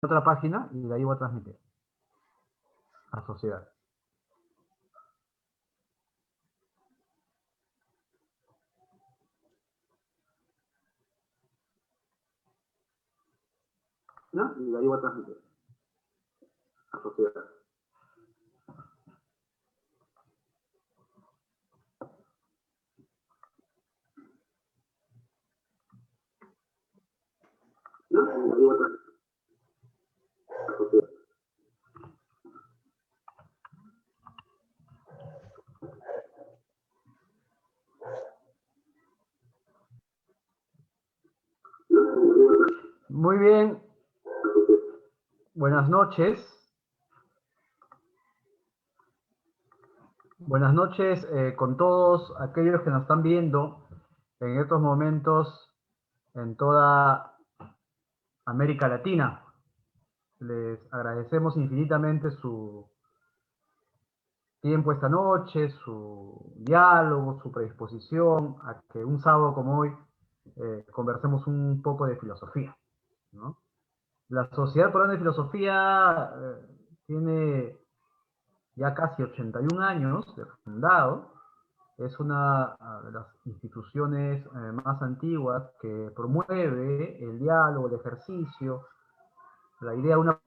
otra página y de ahí voy a transmitir a sociedad. ¿No? Y de ahí voy a transmitir a sociedad. ¿No? Y de ahí voy a transmitir a sociedad. Muy bien. Buenas noches. Buenas noches con todos aquellos que nos están viendo en estos momentos en toda América Latina. Les agradecemos infinitamente su tiempo esta noche, su diálogo, su predisposición a que un sábado como hoy conversemos un poco de filosofía, ¿no? La Sociedad Peruana de Filosofía tiene ya casi 81 años de fundado. Es una de las instituciones más antiguas que promueve el diálogo, el ejercicio, la idea de una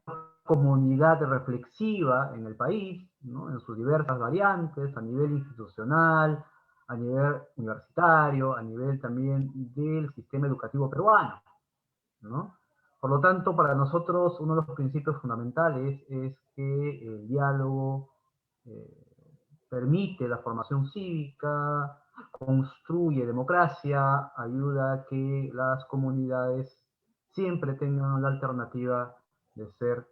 comunidad reflexiva en el país, ¿no? En sus diversas variantes, a nivel institucional, a nivel universitario, a nivel también del sistema educativo peruano, ¿no? Por lo tanto, para nosotros uno de los principios fundamentales es que el diálogo permite la formación cívica, construye democracia, ayuda a que las comunidades siempre tengan la alternativa de ser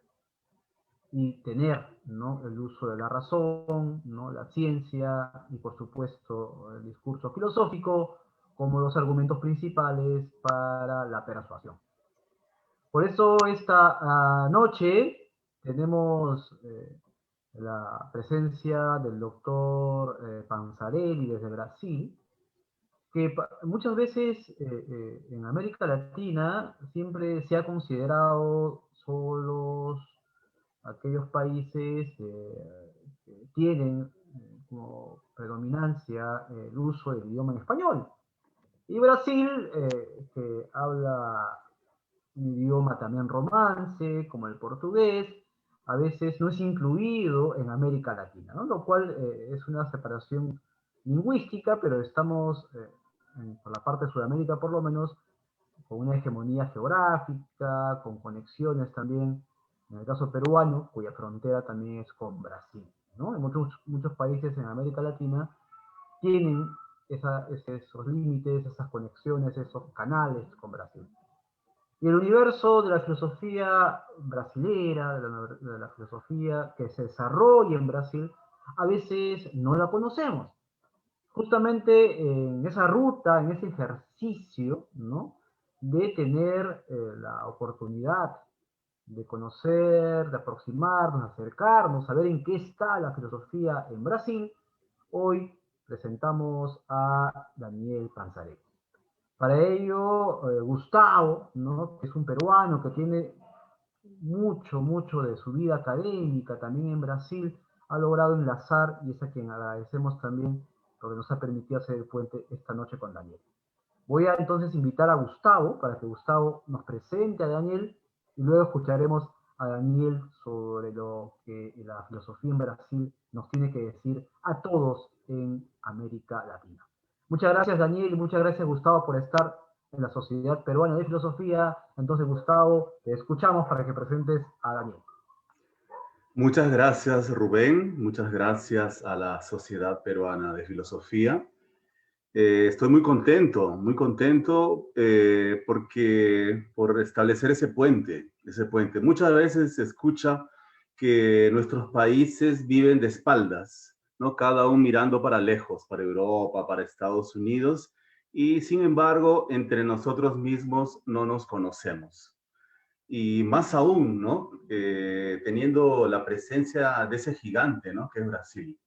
y tener, ¿no?, el uso de la razón, ¿no?, la ciencia y por supuesto el discurso filosófico como los argumentos principales para la persuasión. Por eso esta noche tenemos la presencia del doctor Panzarelli desde Brasil, que muchas veces en América Latina siempre se ha considerado solos aquellos países que tienen como predominancia el uso del idioma en español. Y Brasil, que habla un idioma también romance, como el portugués, a veces no es incluido en América Latina, ¿no? Lo cual es una separación lingüística, pero estamos, por la parte de Sudamérica por lo menos, con una hegemonía geográfica, con conexiones también, en el caso peruano, cuya frontera también es con Brasil, ¿no? En muchos países en América Latina tienen esos límites, esas conexiones, esos canales con Brasil. Y el universo de la filosofía brasilera, de la filosofía que se desarrolla en Brasil, a veces no la conocemos. Justamente en esa ruta, en ese ejercicio, ¿no?, de tener la oportunidad de conocer, de aproximarnos, de acercarnos, a ver en qué está la filosofía en Brasil, hoy presentamos a Daniel Panzarelli. Para ello, Gustavo, ¿no?, que es un peruano que tiene mucho de su vida académica también en Brasil, ha logrado enlazar, y es a quien agradecemos también porque nos ha permitido hacer el puente esta noche con Daniel. Voy a entonces invitar a Gustavo para que Gustavo nos presente a Daniel y luego escucharemos a Daniel sobre lo que la filosofía en Brasil nos tiene que decir a todos en América Latina. Muchas gracias, Daniel, y muchas gracias, Gustavo, por estar en la Sociedad Peruana de Filosofía. Entonces, Gustavo, te escuchamos para que presentes a Daniel. Muchas gracias, Rubén. Muchas gracias a la Sociedad Peruana de Filosofía. Estoy muy contento por establecer ese puente. Muchas veces se escucha que nuestros países viven de espaldas, ¿no? Cada uno mirando para lejos, para Europa, para Estados Unidos, y sin embargo, entre nosotros mismos no nos conocemos. Y más aún, ¿no? Teniendo la presencia de ese gigante, ¿no?, que es Brasil,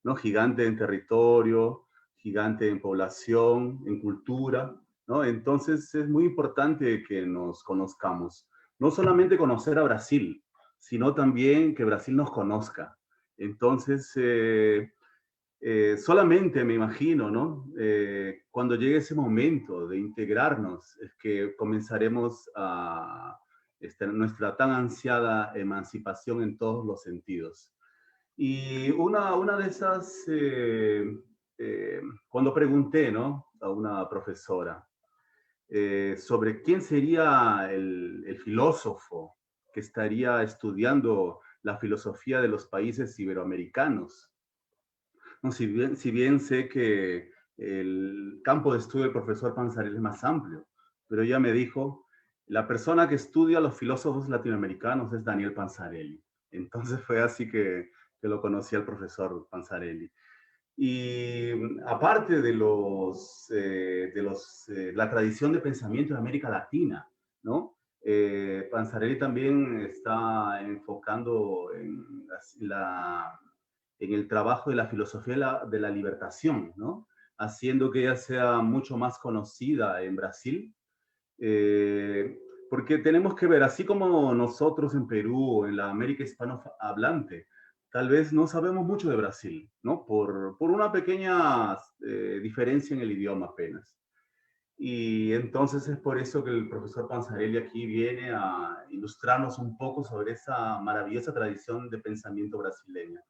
¿no? Gigante en territorio, gigante en población, en cultura, ¿no? Entonces es muy importante que nos conozcamos. no solamente conocer a Brasil, sino también que Brasil nos conozca. Entonces, solamente me imagino, ¿no? Cuando llegue ese momento de integrarnos, es que comenzaremos a nuestra tan ansiada emancipación en todos los sentidos. Y una de esas, cuando pregunté, ¿no? A una profesora sobre quién sería el filósofo que estaría estudiando la filosofía de los países iberoamericanos. No, si bien sé que el campo de estudio del profesor Panzarelli es más amplio, pero ella me dijo, la persona que estudia a los filósofos latinoamericanos es Daniel Panzarelli. Entonces fue así que lo conocí al profesor Panzarelli. Y aparte de la tradición de pensamiento de América Latina, ¿no? Panzarelli también está enfocando en el trabajo de la filosofía de la libertación, ¿no? Haciendo que ella sea mucho más conocida en Brasil, porque tenemos que ver, así como nosotros en Perú, en la América hispanohablante, tal vez no sabemos mucho de Brasil, ¿no? Por una pequeña diferencia en el idioma apenas. Y entonces es por eso que el profesor Panzarelli aquí viene a ilustrarnos un poco sobre esa maravillosa tradición de pensamiento brasileña.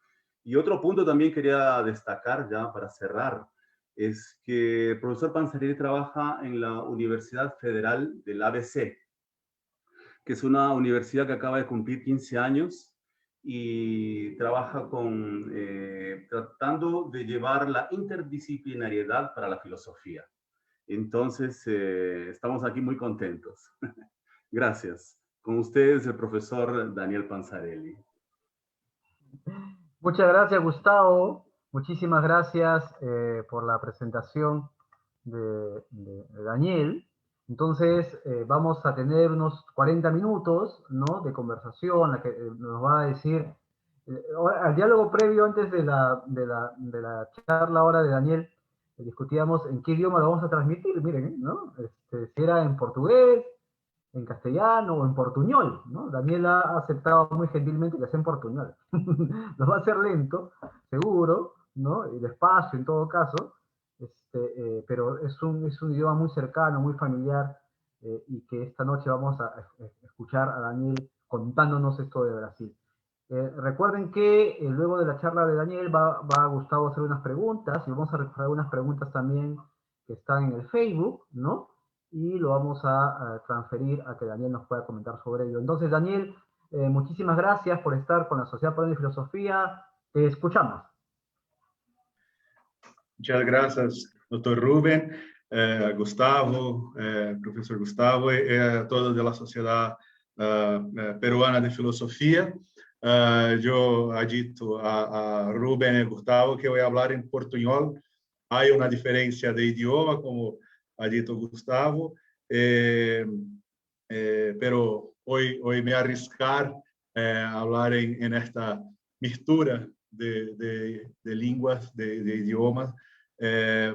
Y otro punto también quería destacar ya para cerrar, es que el profesor Panzarelli trabaja en la Universidad Federal del ABC, que es una universidad que acaba de cumplir 15 años y trabaja tratando de llevar la interdisciplinariedad para la filosofía. Entonces, estamos aquí muy contentos. Gracias. Con ustedes, el profesor Daniel Panzarelli. Muchas gracias, Gustavo. Muchísimas gracias por la presentación de Daniel. Entonces, vamos a tener unos 40 minutos, ¿no?, de conversación, la que nos va a decir, al diálogo previo antes de la charla ahora de Daniel, discutíamos en qué idioma lo vamos a transmitir, miren, ¿no? Si era en portugués, en castellano o en portuñol, ¿no? Daniel ha aceptado muy gentilmente que sea en portuñol. Nos va a hacer lento, seguro, ¿no? Y despacio en todo caso, pero es un idioma muy cercano, muy familiar, y que esta noche vamos a escuchar a Daniel contándonos esto de Brasil. Recuerden que luego de la charla de Daniel va Gustavo a hacer unas preguntas, y vamos a responder unas preguntas también que están en el Facebook, ¿no? Y lo vamos a transferir a que Daniel nos pueda comentar sobre ello. Entonces, Daniel, muchísimas gracias por estar con la Sociedad Peruana de Filosofía. Te escuchamos. Muchas gracias, doctor Rubén, Gustavo, profesor Gustavo, y a todos de la Sociedad Peruana de Filosofía. Yo adito a Rubén y Gustavo que voy a hablar en portuñol. Hay una diferencia de idioma, como ha dicho Gustavo, pero hoy me arriscar a hablar en esta mistura de lenguas, de idiomas,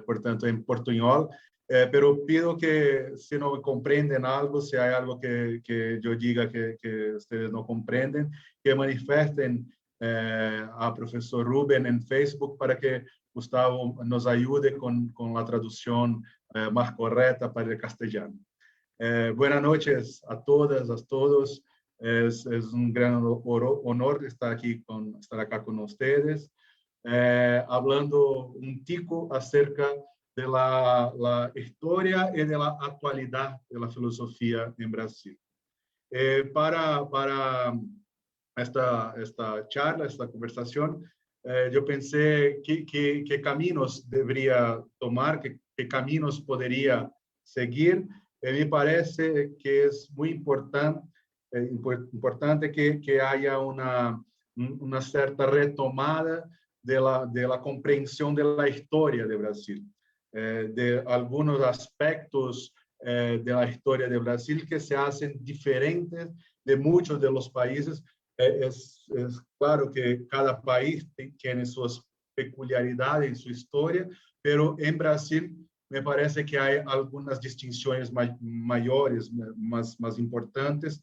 portanto, en portuñol. Pero pido que si no comprenden algo, si hay algo que yo diga que ustedes no comprenden, que manifiesten a profesor Rubén en Facebook para que Gustavo nos ayude con la traducción más correcta para el castellano. Buenas noches a todas, a todos. Es un gran honor estar acá con ustedes, hablando un tico acerca de la historia y de la actualidad de la filosofía en Brasil. Para esta charla, esta conversación, yo pensé qué caminos debería tomar, qué caminos podría seguir. Me parece que es muy importante que haya una cierta retomada de la comprensión de la historia de Brasil, de algunos aspectos de la historia de Brasil que se hacen diferentes de muchos de los países. Es claro que cada país tiene sus peculiaridades en su historia, pero en Brasil me parece que hay algunas distinciones mayores, más importantes,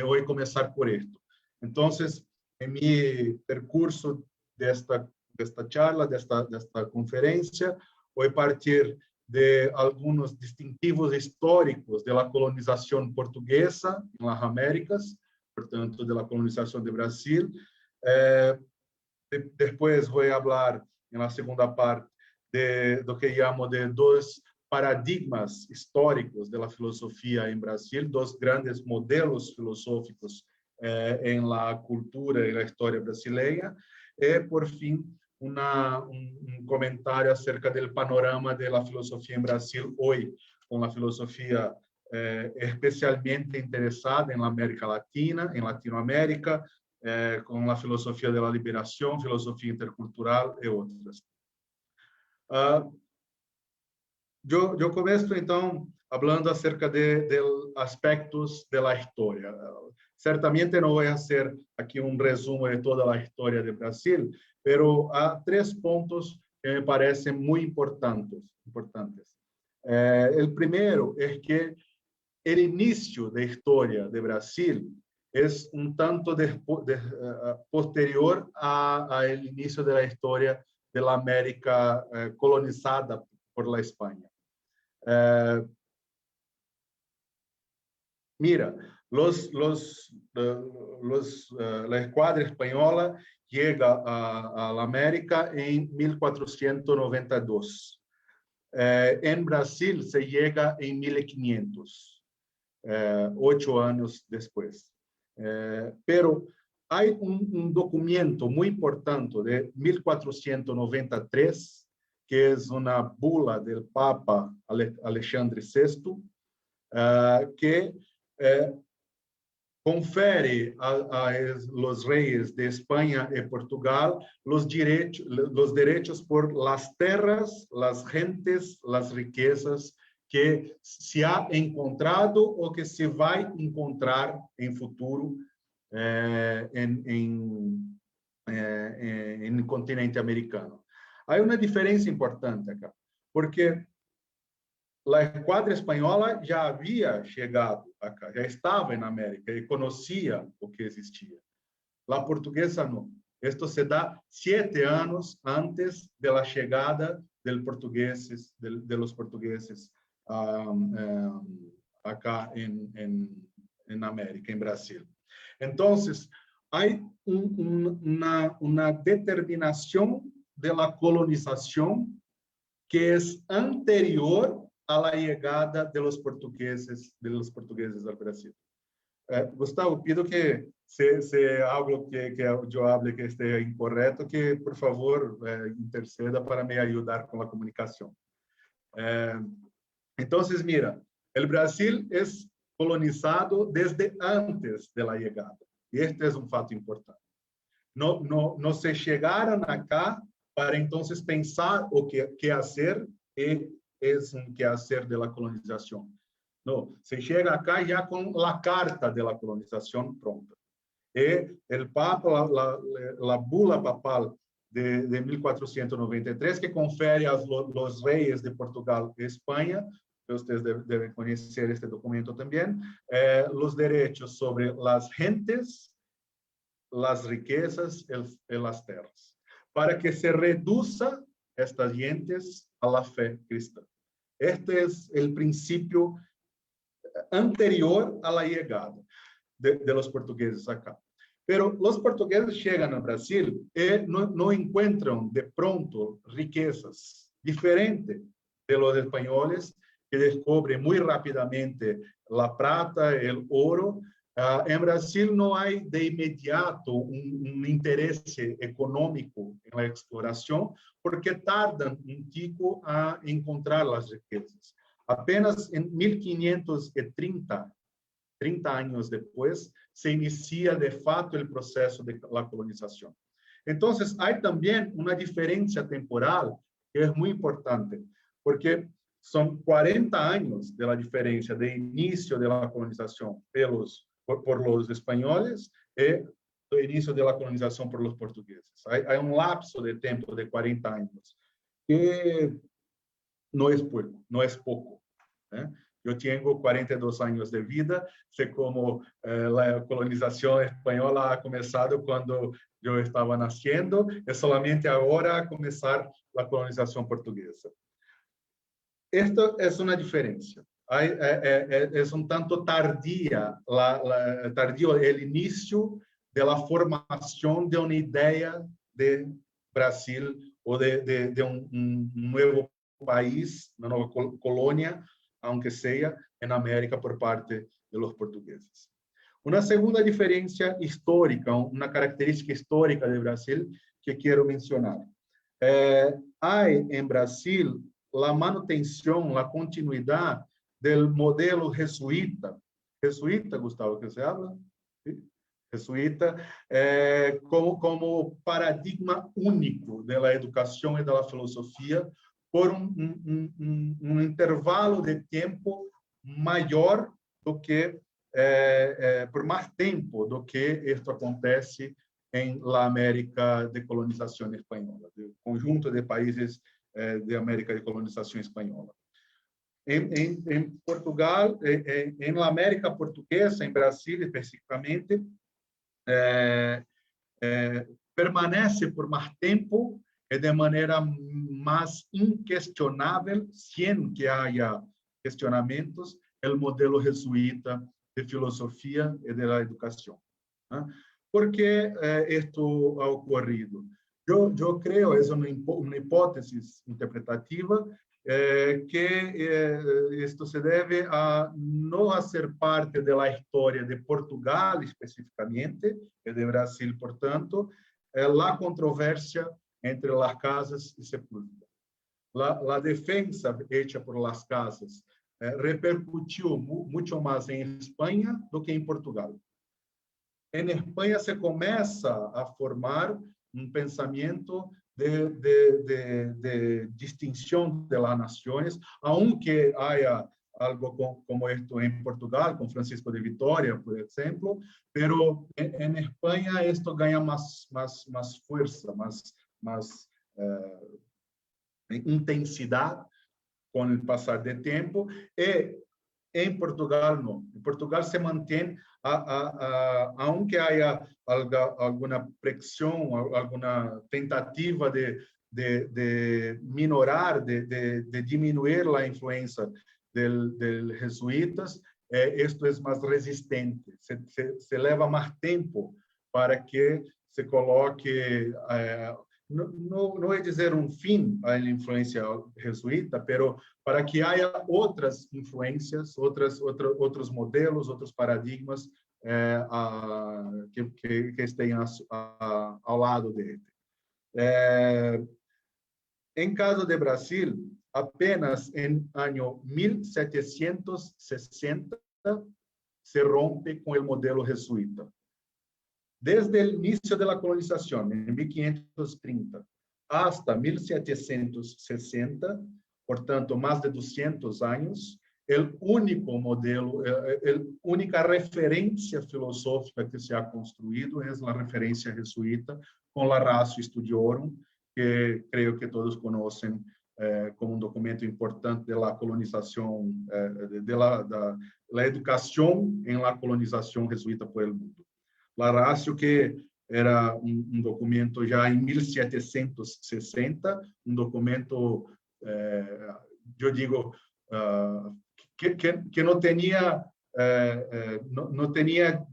hoy comenzar por esto. Entonces, en mi percurso de esta charla, de esta conferencia, voy a partir de algunos distintivos históricos de la colonización portuguesa en las Américas, por tanto, de la colonización de Brasil. Después voy a hablar en la segunda parte de lo que llamo de dos paradigmas históricos de la filosofía en Brasil, dos grandes modelos filosóficos en la cultura y la historia brasileña. Y, por fin, un comentario acerca del panorama de la filosofía en Brasil hoy, con la filosofía especialmente interesada en la América Latina, en Latinoamérica, con la filosofía de la liberación, filosofía intercultural y otras. Yo começo, então, hablando acerca de aspectos de la historia. Certamente no voy a hacer aquí un resumen de toda la historia de Brasil, pero hay 3 puntos que me parecen muy importantes. El primero es que el inicio de historia de Brasil es un tanto posterior al inicio de la historia de la América colonizada por la España. Mira, la escuadra española llega a la América en 1492. En Brasil se llega en 1500, 8 años después. Pero hay un documento muy importante de 1493, que es una bula del Papa Alexandre VI, que confere a los reyes de España y Portugal los derechos por las tierras, las gentes, las riquezas que se ha encontrado o que se va a encontrar en futuro en el continente americano. Hay una diferencia importante acá, porque la escuadra española ya había llegado acá, ya estaba en América y conocía lo que existía. La portuguesa no. Esto se da 7 años antes de la llegada de los portugueses acá en América, en Brasil. Entonces, hay una determinación de la colonización que es anterior a la llegada de los portugueses al Brasil. Gustavo, pido que se algo que yo hable que esté incorrecto, que por favor interceda para me ayudar con la comunicación. Entonces, mira, el Brasil es colonizado desde antes de la llegada. Y este es un fato importante. No se llegaron acá para entonces pensar o qué hacer, es un quehacer de la colonización. No, se llega acá ya con la carta de la colonización pronta. El Papa, la bula papal de 1493, que confere a los reyes de Portugal y España, ustedes deben conocer este documento también, los derechos sobre las gentes, las riquezas y las tierras, para que se reduzca estas gentes a la fe cristiana. Este es el principio anterior a la llegada de los portugueses acá. Pero los portugueses llegan a Brasil y no encuentran de pronto riquezas diferentes de los españoles, que descubren muy rápidamente la plata, el oro. En Brasil no hay de inmediato un interés económico en la exploración, porque tardan un tico a encontrar las riquezas. Apenas en 1530, 30 años después, se inicia de facto el proceso de la colonización. Entonces, hay también una diferencia temporal que es muy importante, porque son 40 años de la diferencia de inicio de la colonización por los españoles y el inicio de la colonización por los portugueses. Hay un lapso de tiempo de 40 años, que no es poco. Eu tenho 42 anos de vida, sei como a colonização espanhola ha começado quando eu estava nascendo, e solamente agora começar a colonização portuguesa. Esta é uma diferença. É um tanto tardio o início da formação de uma ideia de Brasil ou de um novo país, uma nova colônia, aunque seja em América por parte de los portugueses. Uma segunda diferença histórica, uma característica histórica de Brasil que quero mencionar. Há em Brasil a manutenção, a continuidade do modelo jesuíta. Jesuíta, Gustavo, que você habla? ¿Sí? Jesuíta, como paradigma único da educação e da filosofia por um intervalo de tempo maior do que, por mais tempo do que isto acontece em la América de colonização espanhola, do conjunto de países de América de colonização espanhola. Em Portugal, em la América portuguesa, em Brasil especificamente, permanece por mais tempo e de maneira mais inquestionável, sem que haja questionamentos, o modelo jesuíta de filosofia e de la educação. ¿Por que isto ha ocorrido? Eu creio, é uma hipótese interpretativa, que isto se deve a não ser parte da história de Portugal especificamente, e de Brasil, portanto, a controvérsia entre as casas e sepultura. A defesa hecha por las casas repercutiu muito mais em Espanha do que em Portugal. Em Espanha se começa a formar um pensamento de distinção de las nações, aunque haya algo como esto em Portugal, com Francisco de Vitória, por exemplo, pero em Espanha esto ganha mais força, mais intensidade com o passar do tempo, e em Portugal não. Em Portugal se mantém, aunque haya alguma pressão, alguma tentativa de minorar, de diminuir a influência dos jesuítas, isto é mais resistente. Se leva mais tempo para que se coloque, não é dizer um fim à influência jesuíta, pero para que haja outras influências, outros modelos, outros paradigmas que estejam ao lado dele. Em caso de Brasil, apenas em ano 1760 se rompe com o modelo jesuíta. Desde o início da colonização, em 1530, hasta 1760, portanto, mais de 200 anos, o único modelo, a única referência filosófica que se ha construído é a referência jesuíta com a Ratio Studiorum, que creio que todos conhecem como um documento importante da colonização, da educação em la colonização jesuíta por el mundo. La Ratio, que era um documento já em 1760, um documento, eu digo, que não tinha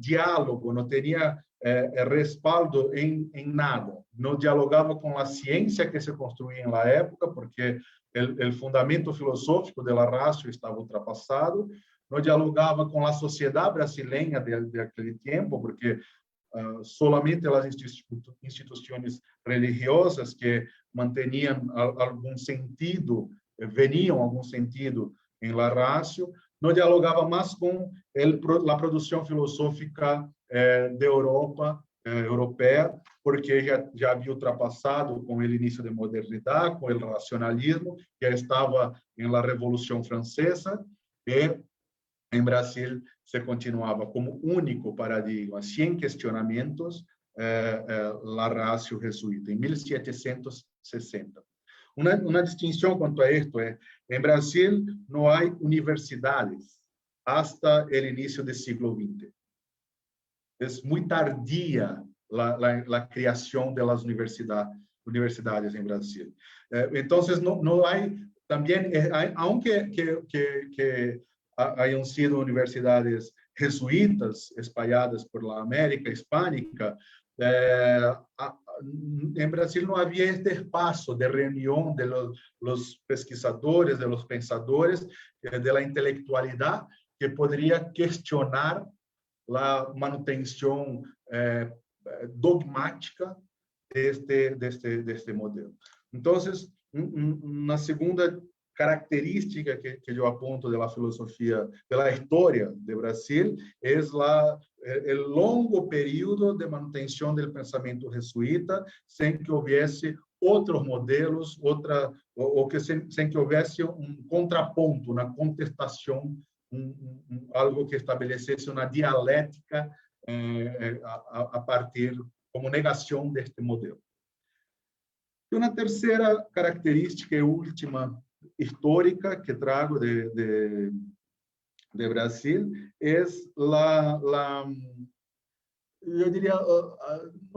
diálogo, não tinha respaldo em nada. Não dialogava com a ciência que se construía na época, porque o fundamento filosófico da Ratio estava ultrapassado. Não dialogava com a sociedade brasileira daquele tempo, porque solamente as instituições religiosas que mantinham algum sentido, veniam algum sentido em la Ratio, não dialogava mais com a produção filosófica da Europa, europeia, porque já havia ultrapassado com o início da modernidade, com o racionalismo, já estava em la Revolução Francesa, e em Brasil se continuava como único paradigma, sem questionamentos, la Ratio jesuíta, em 1760. Una distinción cuanto a esto es, en Brasil no hay universidades hasta el inicio del siglo XX. Es muy tardía la creación de las universidades en Brasil. Entonces, no hay, también, aunque que hayan sido universidades jesuitas espalhadas por la América hispánica, en Brasil no había este espacio de reunión de los pesquisadores, de los pensadores, de la intelectualidad que podría cuestionar la manutención dogmática de este modelo. Entonces, una segunda característica que yo apunto de la filosofía, de la historia de Brasil, es el longo período de manutención del pensamiento jesuita, sin que hubiese otros modelos, sin que hubiese un contrapunto, una contestación, algo que estableciese una dialéctica a partir, como negación de este modelo. Y una tercera característica y última histórica que trago de Brasil es yo diría,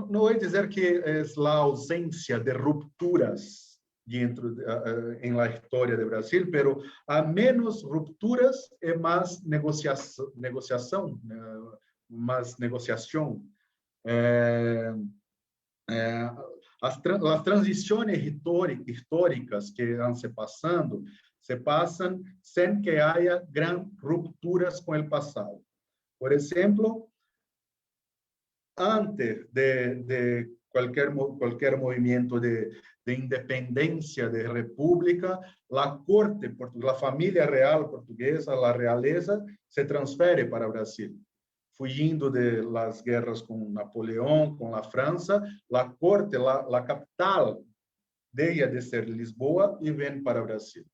no voy a decir que es la ausencia de rupturas en la historia de Brasil, pero a menos rupturas y más negociación, más negociación. Las transiciones históricas que se pasan sin que haya gran rupturas con el pasado. Por ejemplo, antes de cualquier movimiento de independencia, de república, la corte, la familia real portuguesa, la realeza, se transfiere para Brasil. Fugindo de las guerras con Napoleón, con la Francia, la corte, la capital deja de ser Lisboa y ven para Brasil.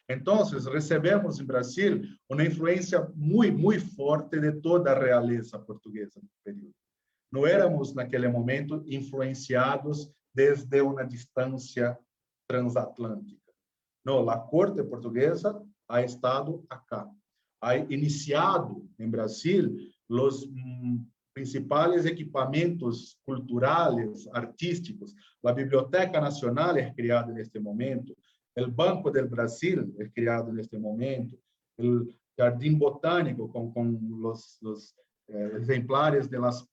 Entonces, recebemos en Brasil una influencia muy, muy fuerte de toda a realeza portuguesa no período. No éramos, naquele momento, influenciados desde uma distância transatlântica. Não, a corte portuguesa ha estado acá. Ha iniciado em Brasil os principais equipamentos culturais, artísticos. A Biblioteca Nacional é criada neste momento. O Banco do Brasil é criado neste momento. O Jardim Botânico com os exemplares de las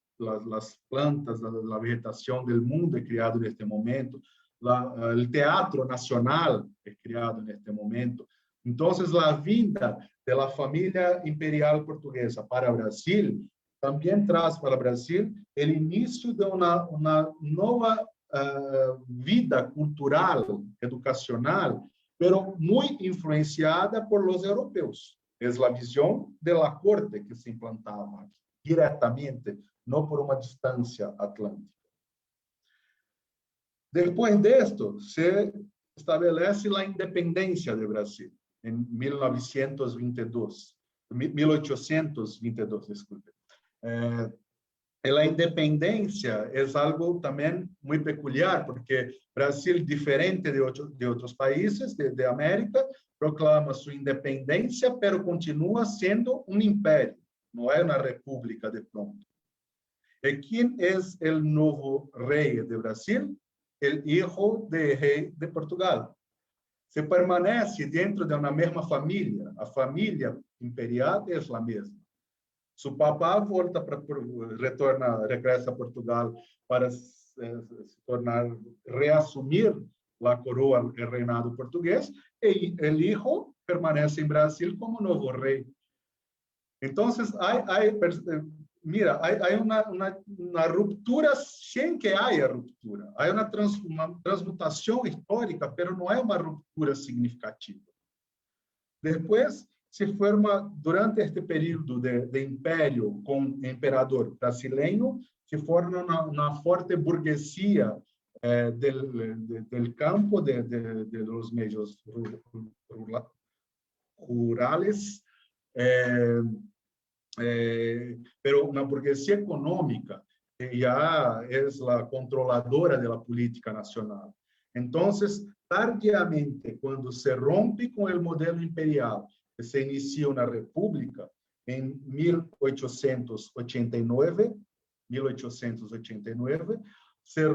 plantas, la vegetación del mundo es creado en este momento, el Teatro Nacional es creado en este momento. Entonces, la vinda de la familia imperial portuguesa para Brasil también trae para Brasil el inicio de una nueva vida cultural, educacional, pero muy influenciada por los europeos. Es la visión de la corte que se implantaba aquí, directamente, no por una distancia atlántica. Después de esto, se establece la independencia de Brasil en 1822, disculpe. La independencia es algo también muy peculiar, porque Brasil, diferente de otros países de América, proclama su independencia, pero continúa siendo un imperio, no es una república de pronto. ¿Y quién es el nuevo rey de Brasil? El hijo del rey de Portugal. Se permanece dentro de una misma familia. La familia imperial es la misma. Su papá regresa a Portugal para reasumir la coroa, el reinado portugués, y el hijo permanece en Brasil como nuevo rey. Entonces, hay una ruptura sin que haya ruptura. Hay una transmutación histórica, pero no es una ruptura significativa. Después, se forma, durante este período de imperio con imperador brasileño, se forma una fuerte burguesía del campo, de los medios rurales, pero una burguesía económica que ya es la controladora de la política nacional. Entonces, tardiamente, cuando se rompe con el modelo imperial, que se inicia una república en 1889, se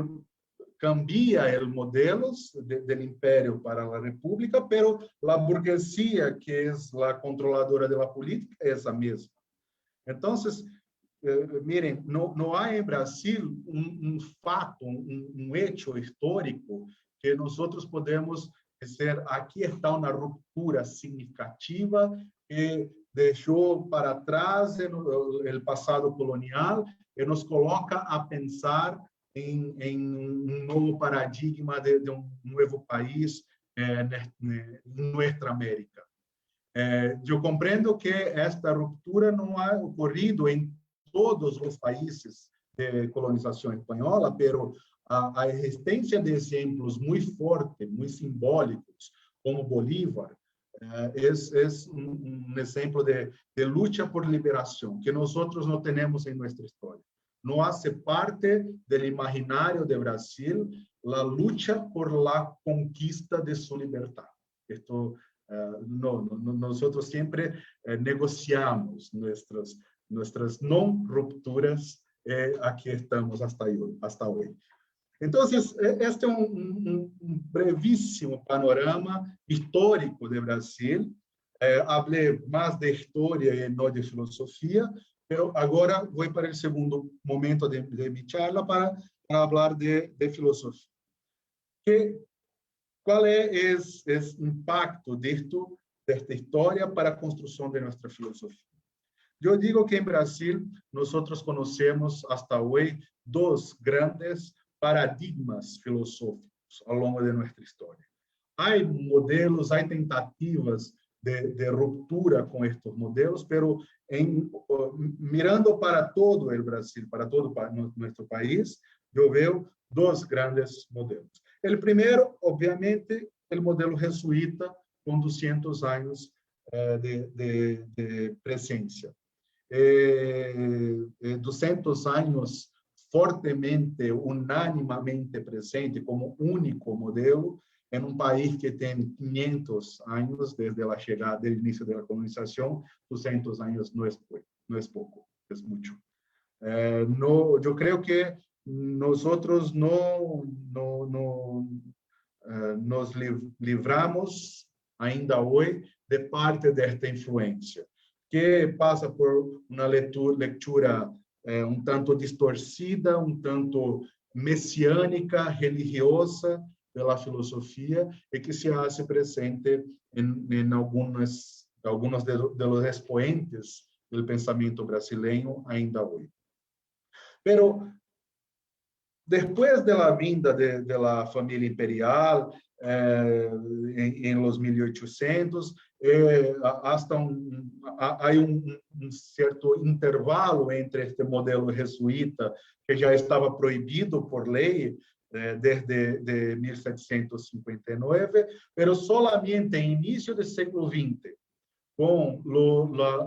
cambia el modelo del imperio para la república, pero la burguesía, que es la controladora de la política, es la misma. Entonces, miren, no hay en Brasil un fato, un hecho histórico que nosotros podemos decir, aquí está una ruptura significativa que dejó para atrás el pasado colonial y nos coloca a pensar en un nuevo paradigma de un nuevo país en nuestra América. Yo comprendo que esta ruptura no ha ocurrido en todos los países de colonización española, pero a existencia de ejemplos muy fuertes, muy simbólicos, como Bolívar, es un ejemplo de lucha por liberación que nosotros no tenemos en nuestra historia. No hace parte del imaginario de Brasil la lucha por la conquista de su libertad. Esto nosotros siempre negociamos nuestras no rupturas. Aquí estamos hasta hoy. Entonces, este es un brevísimo panorama histórico de Brasil. Hablé más de historia y no de filosofía, pero ahora voy para el segundo momento de mi charla para hablar de filosofía. ¿Cuál es el impacto de esta historia para la construcción de nuestra filosofía? Yo digo que en Brasil nosotros conocemos hasta hoy dos grandes paradigmas filosóficos a lo largo de nuestra historia. Hay modelos, hay tentativas de ruptura con estos modelos, pero mirando para todo el Brasil, para todo nuestro país, yo veo dos grandes modelos. El primero, obviamente, el modelo jesuita con 200 años de presencia. 200 años fortemente, unánimamente presente como único modelo en un país que tiene 500 años desde la llegada del inicio de la colonización. 200 años no es poco, es mucho. Yo creo que nosotros nos livramos ainda hoy de parte de esta influencia, que pasa por una lectura un tanto distorcida, un tanto mesiánica, religiosa de la filosofía, y que se hace presente en algunos de los expoentes del pensamiento brasileño ainda hoy. Pero después de la vinda de la familia imperial, en los 1800, hay un cierto intervalo entre este modelo jesuita, que ya estaba prohibido por ley desde 1759, pero solamente en inicio del siglo XX, con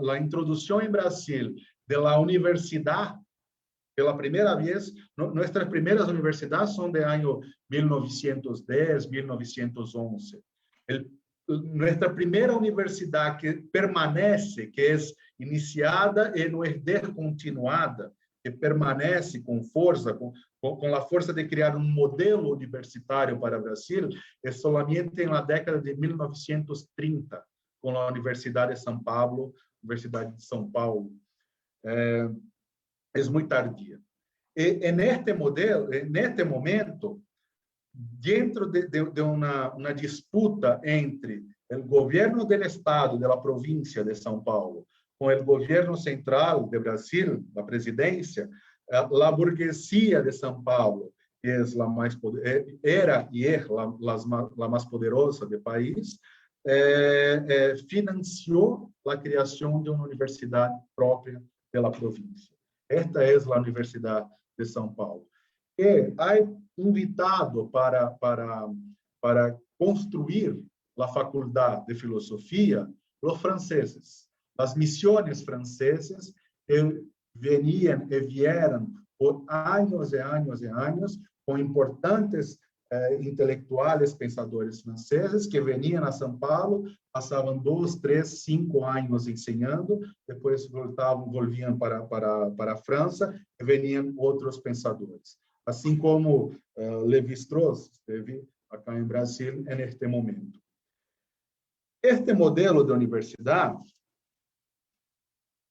la introducción en Brasil de la universidad. Pela primeira vez, nossas primeiras universidades são de ano 1910, 1911. Nossa primeira universidade que permanece, que é iniciada e não é descontinuada, que permanece com força, com a força de criar um modelo universitário para o Brasil, é somente na década de 1930, com a Universidade de São Paulo, Universidade de São Paulo. Es muy tardía. En este modelo, en este momento, dentro de una disputa entre el gobierno del Estado, de la provincia de São Paulo, con el gobierno central de Brasil, la presidencia, la burguesía de São Paulo, que es la más, era y es la más poderosa del país, financió la creación de una universidad propia de la provincia. Esta é a Universidade de São Paulo. E há invitado para construir a faculdade de filosofia os franceses. As missões francesas que vieram por anos e anos e anos com importantes intelectuales, pensadores franceses que venían a São Paulo, pasaban 2, 3, 5 años enseñando, después volvían para Francia y venían otros pensadores. Así como Lévi-Strauss esteve acá en Brasil en este momento. Este modelo de universidad,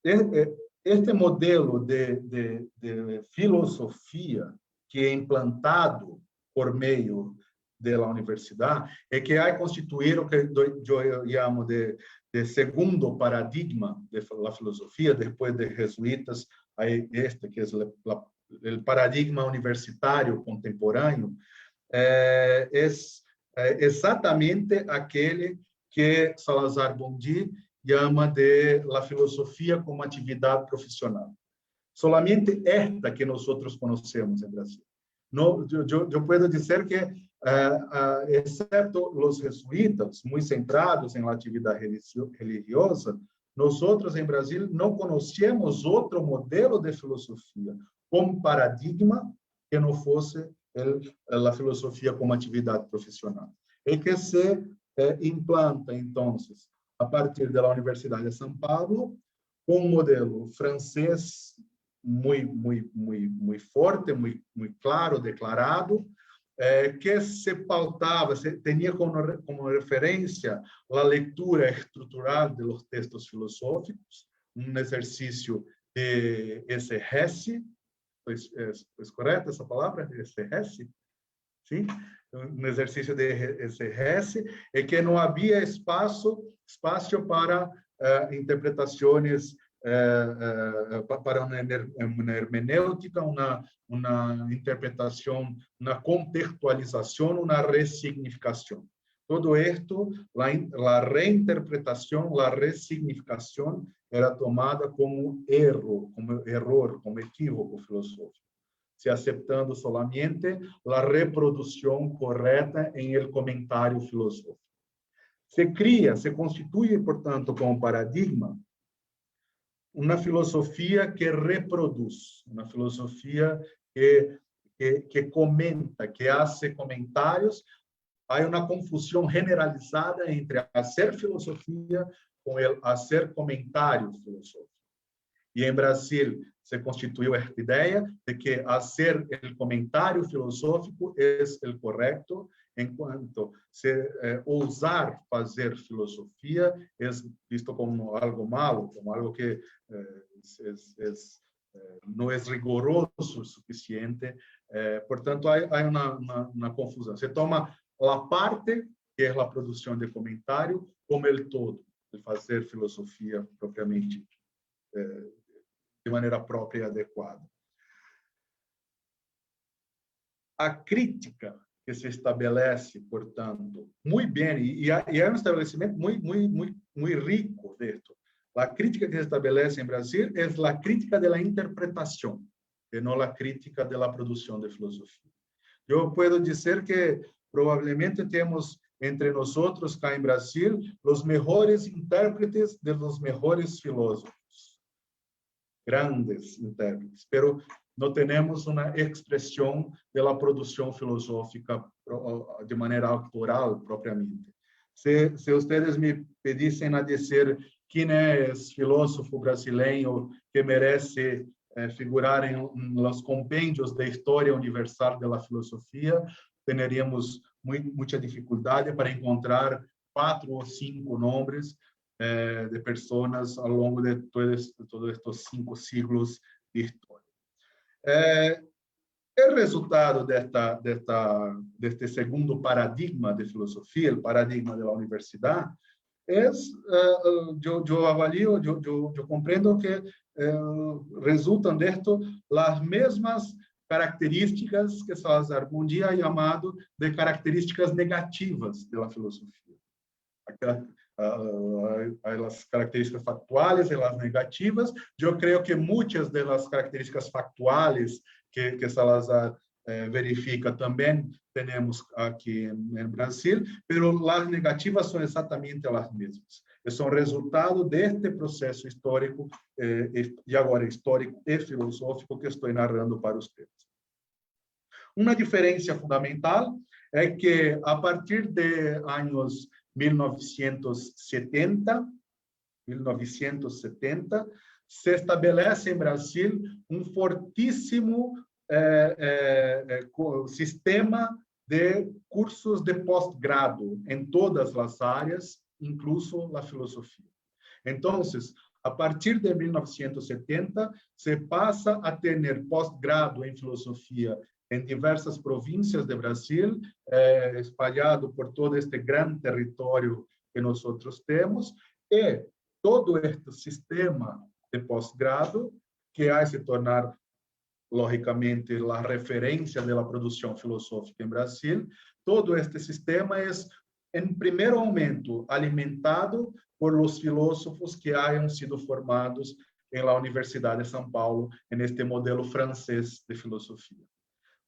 este modelo de filosofia que é implantado por meio da universidade é que vai constituir o que eu chamo de segundo paradigma da filosofia, depois de jesuítas, este que é o paradigma universitário contemporâneo, é exatamente aquele que Salazar Bondi chama de la filosofia como atividade profissional. Solamente esta que nós conhecemos em Brasil. No, eu posso dizer que, exceto os jesuítas, muito centrados em atividade religiosa, nós em Brasil não conhecemos outro modelo de filosofia como paradigma que não fosse a filosofia como atividade profissional. E que se implanta, então, a partir da Universidade de São Paulo, um modelo francês muito forte, muito claro, declarado, que se pautava, tinha como referência a leitura estrutural de los textos filosóficos, exercício de exegese, é correta essa palavra? Exegese? Sim? Exercício de exegese, e que não havia espaço para interpretações, para uma hermenêutica, uma interpretação, uma contextualização, uma ressignificação. Todo isto, a reinterpretação, a ressignificação, era tomada como erro, como equívoco filosófico, se aceptando solamente a reprodução correta em el comentário filosófico. Se constitui, portanto, como paradigma uma filosofia que reproduz, uma filosofia que comenta, que faz comentários. Há uma confusão generalizada entre fazer filosofia com fazer comentário filosófico. E em Brasil se constituiu esta ideia de que fazer o comentário filosófico é o correto, enquanto ousar fazer filosofia é visto como algo malo, como algo que não é rigoroso o suficiente. Portanto, há uma confusão. Se toma a parte, que é a produção de comentário, como o todo, de fazer filosofia propriamente, de maneira própria e adequada. A crítica que se estabelece, portanto, muito bem, e é um estabelecimento muito rico disso. A crítica que se estabelece em Brasil é a crítica da interpretação, e não a crítica da produção de filosofia. Eu posso dizer que provavelmente temos entre nós cá em Brasil os melhores intérpretes de los melhores filósofos, grandes intérpretes, pero não temos uma expressão da produção filosófica de maneira autoral propriamente. Se vocês me pedissem a dizer quem é esse filósofo brasileiro que merece figurar em los compêndios da história universal da filosofia, teríamos muita dificuldade para encontrar 4 ou 5 nomes de pessoas ao longo de todos estes 5 siglos de história. O resultado deste segundo paradigma de filosofia, o paradigma da universidade, eu avalio, eu compreendo que resultam disto as mesmas características que Salazar Bondi ha chamado de características negativas da filosofia. As características factuais e as negativas. Eu creio que muitas das características factuais que Salazar verifica também temos aqui no Brasil, mas as negativas são exatamente as mesmas. E são resultado deste processo histórico, e agora histórico e filosófico, que estou narrando para vocês. Uma diferença fundamental é que, a partir de anos 1970, se estabelece em Brasil um fortíssimo sistema de cursos de pós-grado em todas as áreas, incluso a filosofia. Então, a partir de 1970, se passa a ter pós-grado em filosofia em diversas províncias do Brasil, espalhado por todo este grande território que nós temos, e todo este sistema de pós-grado, que vai se tornar, logicamente, a referência da produção filosófica em Brasil, todo este sistema é, em primeiro momento, alimentado por os filósofos que hayan sido formados em la Universidade de São Paulo, neste modelo francês de filosofia.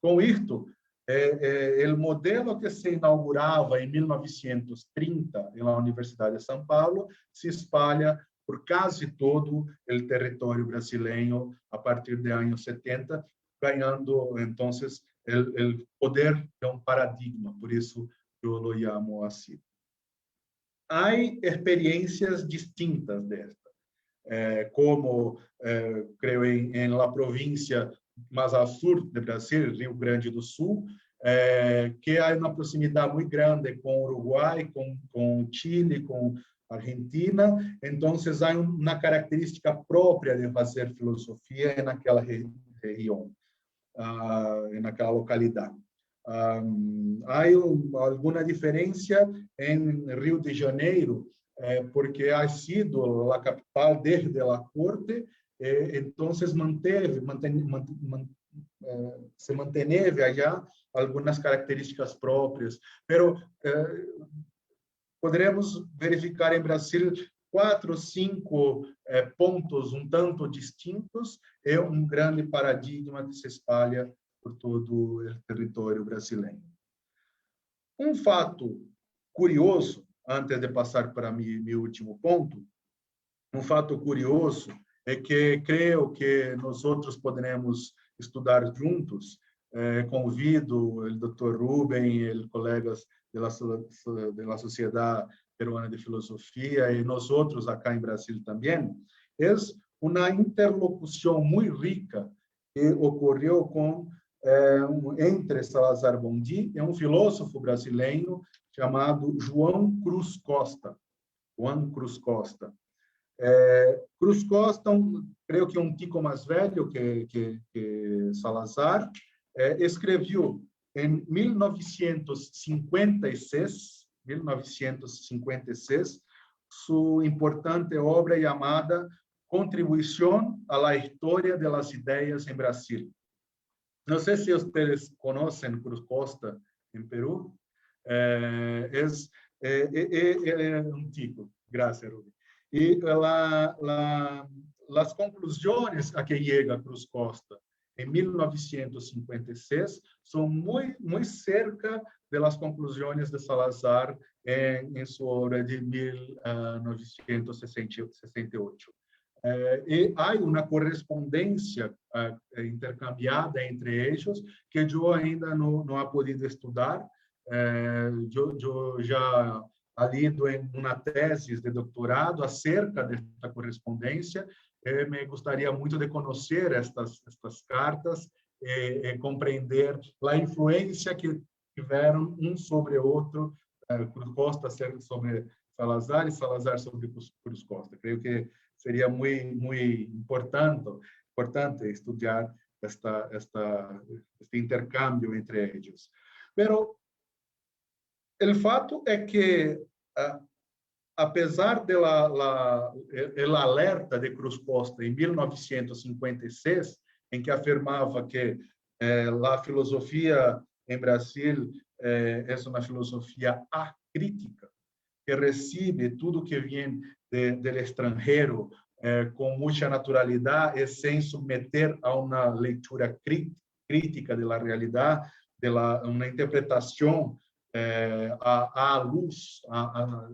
Com isto, o modelo que se inaugurava em 1930 na Universidade de São Paulo se espalha por quase todo o território brasileiro a partir de anos 70, ganhando, então, o poder de um paradigma, por isso eu o chamo assim. Há experiências distintas desta, como, creio, em la província mais ao sul do Brasil, Rio Grande do Sul, que há uma proximidade muito grande com o Uruguai, com Chile, com Argentina. Então, há uma característica própria de fazer filosofia naquela região, naquela localidade. Há alguma diferença em Rio de Janeiro, porque ha sido a capital desde a corte, então se manteve allá algumas características próprias, pero poderemos verificar em Brasil 4 ou 5 pontos um tanto distintos, é um grande paradigma que se espalha por todo o território brasileiro. Um fato curioso, antes de passar para meu último ponto, um fato curioso é que creio que nós outros poderemos estudar juntos. Convido o Dr. Rubem e os colegas da Sociedade Peruana de Filosofia e nós outros acá em Brasil também. É uma interlocução muito rica que ocorreu entre Salazar Bondi e um filósofo brasileiro chamado João Cruz Costa. Cruz Costa, creio que um tico mais velho que Salazar, escreveu em 1956, sua importante obra chamada Contribuição à la História de las Ideias em Brasil. Não sei se vocês conhecem Cruz Costa em Peru. É um tico. Graças, Rubem. E as conclusões a que chega Cruz Costa em 1956 são muito cerca das conclusões de Salazar em sua obra de 1968. E há uma correspondência intercambiada entre eles que eu ainda não he podido estudar. Eu já lido em uma tese de doutorado acerca desta correspondência. Me gostaria muito de conhecer estas cartas e compreender a influência que tiveram um sobre o outro, Cruz Costa sobre Salazar e Salazar sobre Cruz Costa. Creio que seria muito importante estudar este intercâmbio entre eles. Pero o fato é que, apesar do alerta de Cruz Costa em 1956, em que afirmava que a filosofia em Brasil é uma filosofia acrítica, que recebe tudo que vem do estrangeiro com muita naturalidade e sem submeter a uma leitura crítica da realidade, de uma interpretação à luz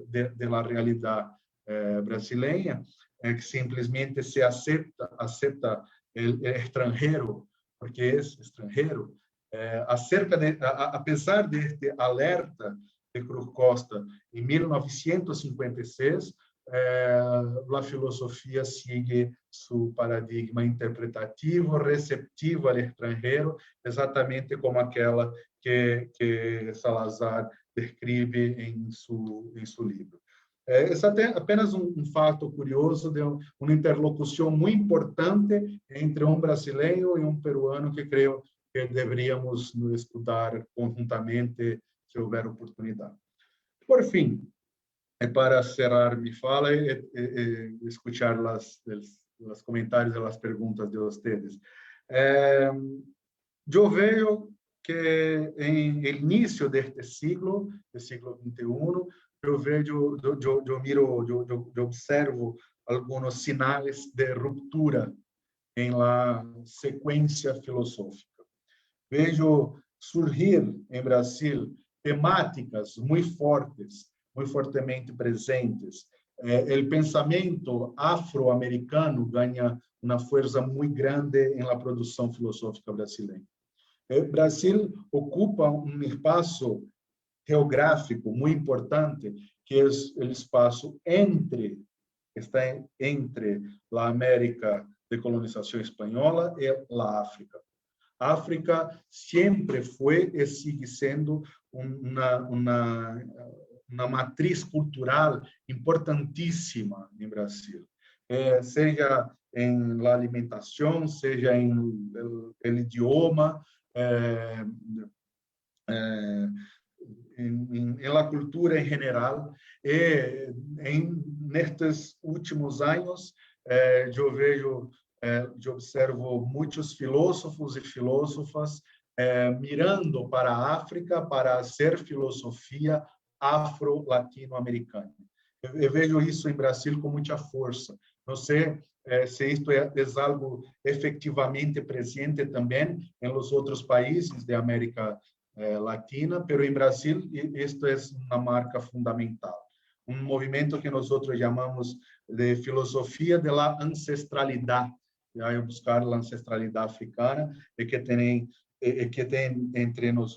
da realidade brasileira, que simplesmente se aceita o estrangeiro, porque é estrangeiro, Apesar deste alerta de Cruz Costa em 1956, a filosofia segue seu paradigma interpretativo, receptivo ao estrangeiro, exatamente como aquela que Salazar descreve em seu livro. Esse é apenas fato curioso de uma interlocução muito importante entre brasileiro e peruano que creio que deveríamos estudar conjuntamente se houver oportunidade. Por fim, para cerrar minha fala e escuchar os comentários e as perguntas de vocês. Eu vejo que em início deste siglo, do século XXI, eu observo alguns sinais de ruptura em la sequência filosófica. Vejo surgir em Brasil temáticas muito fortemente presentes. O pensamento afro-americano ganha uma força muito grande na produção filosófica brasileira. O Brasil ocupa espaço geográfico muito importante, que é o espaço está entre a América de colonização espanhola e a África. A África sempre foi e sigue sendo uma matriz cultural importantíssima em Brasil, seja em la alimentação, seja em el idioma, em la cultura em geral. E nestes últimos anos, eu observo muitos filósofos e filósofas mirando para a África para ser filosofia afro-latino-americana. Eu vejo isso em Brasil com muita força. Não sei se isto é algo efetivamente presente também em os outros países da América Latina, mas em Brasil isto é uma marca fundamental. Movimento que nós chamamos de filosofia de la ancestralidade, buscar a ancestralidade africana, e que tem entre nós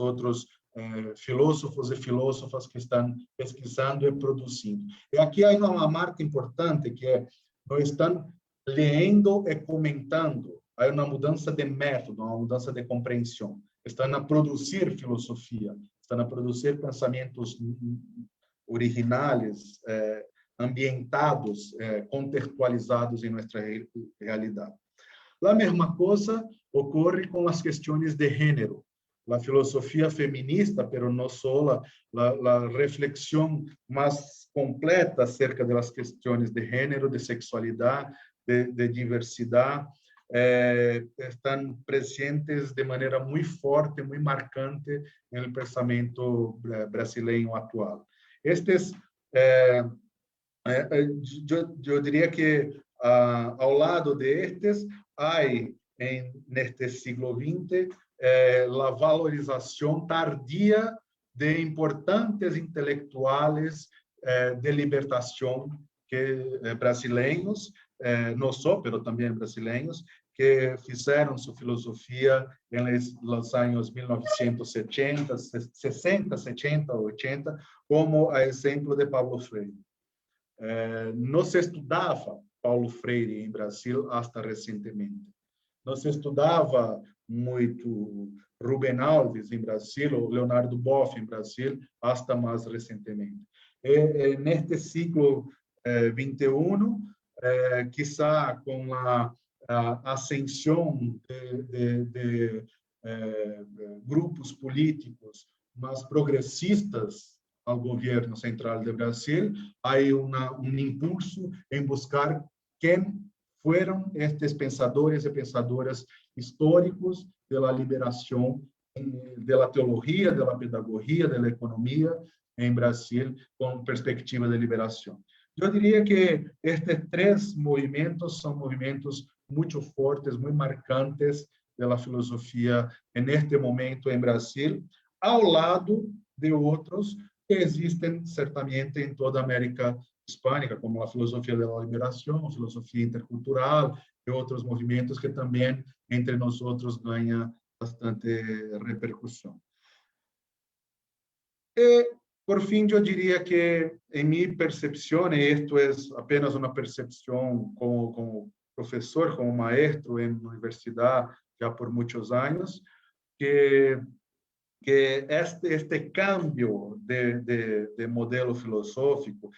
filósofos e filósofas que estão pesquisando e produzindo. E aqui há uma marca importante, que é nós estamos lendo e comentando. Há uma mudança de método, uma mudança de compreensão. Estão a produzir filosofia, estão a produzir pensamentos originais, ambientados, contextualizados em nossa realidade. A mesma coisa ocorre com as questões de gênero. A filosofia feminista, mas não só, a reflexão mais completa acerca das questões de gênero, de sexualidade, de diversidade, estão presentes de maneira muito forte, muito marcante no pensamento brasileiro atual. Eu diria que ao lado destes, há neste século XX a valorização tardia de importantes intelectuais de libertação brasileiros, não só, mas também brasileiros, que fizeram sua filosofia nos anos 1970, 60, 70, 80, como a exemplo de Paulo Freire. Não se estudava Paulo Freire em Brasil até recentemente. Não se estudava muito Rubem Alves em Brasil, ou Leonardo Boff em Brasil, até mais recentemente. Neste século XXI, quizá com a ascensão de grupos políticos mais progressistas ao governo central do Brasil, há impulso em buscar quem foram estes pensadores e pensadoras históricos da liberação, da teologia, da pedagogia, da economia em Brasil, com perspectiva de liberação. Eu diria que estes três movimentos são movimentos muito fortes, muito marcantes da filosofia neste momento em Brasil, ao lado de outros que existem certamente em toda a América Hispânica, como a filosofia da liberação, a filosofia intercultural e outros movimentos que também entre nós outros ganham bastante repercusión. Por fin, yo diría que en mi percepción, y esto es apenas una percepción como profesor, como maestro en universidad ya por muchos años, que este cambio de modelo filosófico,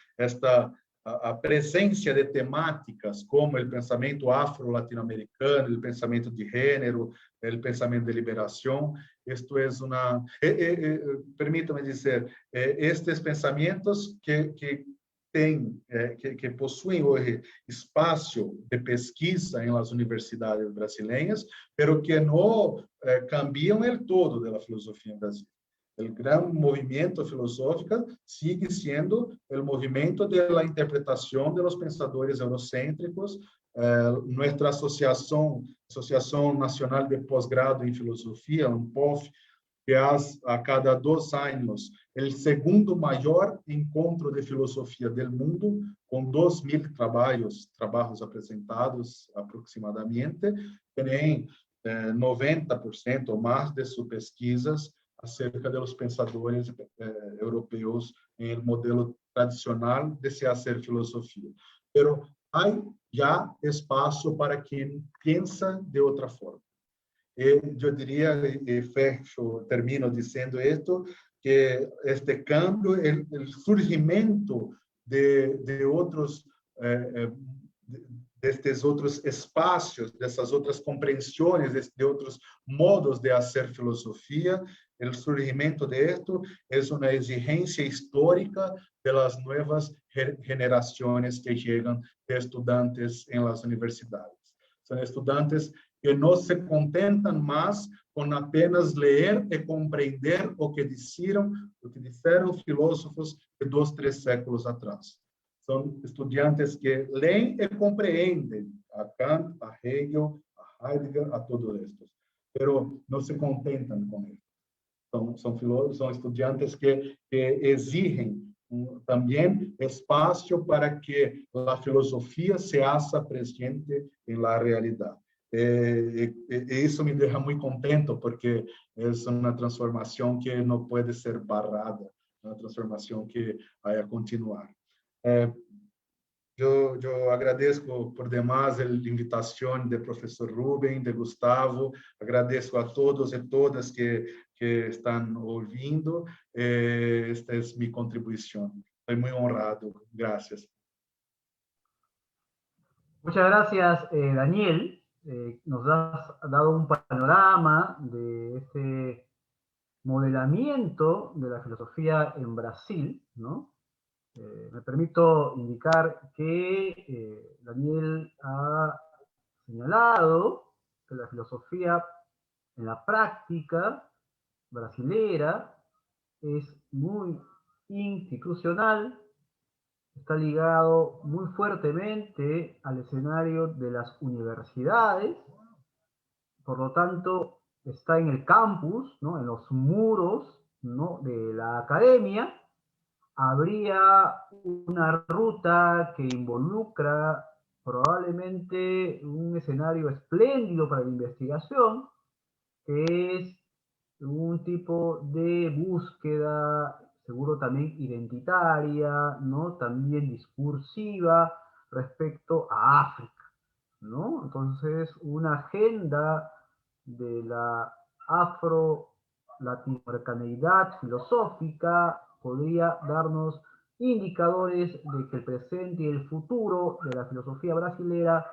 a presença de temáticas como o pensamento afro-latino-americano, o pensamento de gênero, o pensamento de liberação, isto é uma, permita-me dizer, estes pensamentos que possuem hoje espaço de pesquisa em las universidades brasileiras, pero que não cambiam o todo da filosofia brasileira. O grande movimento filosófico sigue sendo o movimento da interpretação dos pensadores eurocêntricos. Nossa Associação Nacional de Pós-Grado em Filosofia, ANPOF, que faz a cada 2 anos o segundo maior encontro de filosofia do mundo, com 2.000 trabalhos apresentados aproximadamente, tem 90% ou mais de suas pesquisas acerca dos pensadores europeus em modelo tradicional de se fazer filosofia. Pero há já espaço para quem pensa de outra forma. Eu diria, termino dizendo isto, que este cambio, o surgimento de outros destes outros espaços, dessas outras compreensões, de outros modos de fazer filosofia, o surgimento de esto é uma exigência histórica das novas gerações que chegam de estudantes em las universidades. São estudantes que não se contentam mais com apenas ler e compreender o que disseram filósofos de 2, 3 séculos atrás. São estudantes que leem e compreendem a Kant, a Hegel, a Heidegger, a todos estes, pero não se contentam com isso. São estudantes que exigem também espaço para que a filosofia se haja presente em la realidade. Isso me deixa muito contento, porque é uma transformação que não pode ser barrada, uma transformação que vai a continuar. Eu agradeço por demais a invitação do professor Rubem, de Gustavo, agradeço a todos e todas que estão ouvindo. Esta é minha contribuição. Estou muito honrado. Gracias. Muchas gracias, Daniel. Nos has dado un panorama de ese modelamiento de la filosofía en Brasil, ¿no? Me permito indicar que Daniel ha señalado que la filosofía en la práctica brasilera es muy institucional, está ligado muy fuertemente al escenario de las universidades, por lo tanto está en el campus, ¿no? En los muros, ¿no? de la academia. Habría una ruta que involucra probablemente un escenario espléndido para la investigación, que es un tipo de búsqueda, seguro también identitaria, ¿no? También discursiva respecto a África, ¿no? Entonces, una agenda de la afro-latinoamericanidad filosófica podría darnos indicadores de que el presente y el futuro de la filosofía brasilera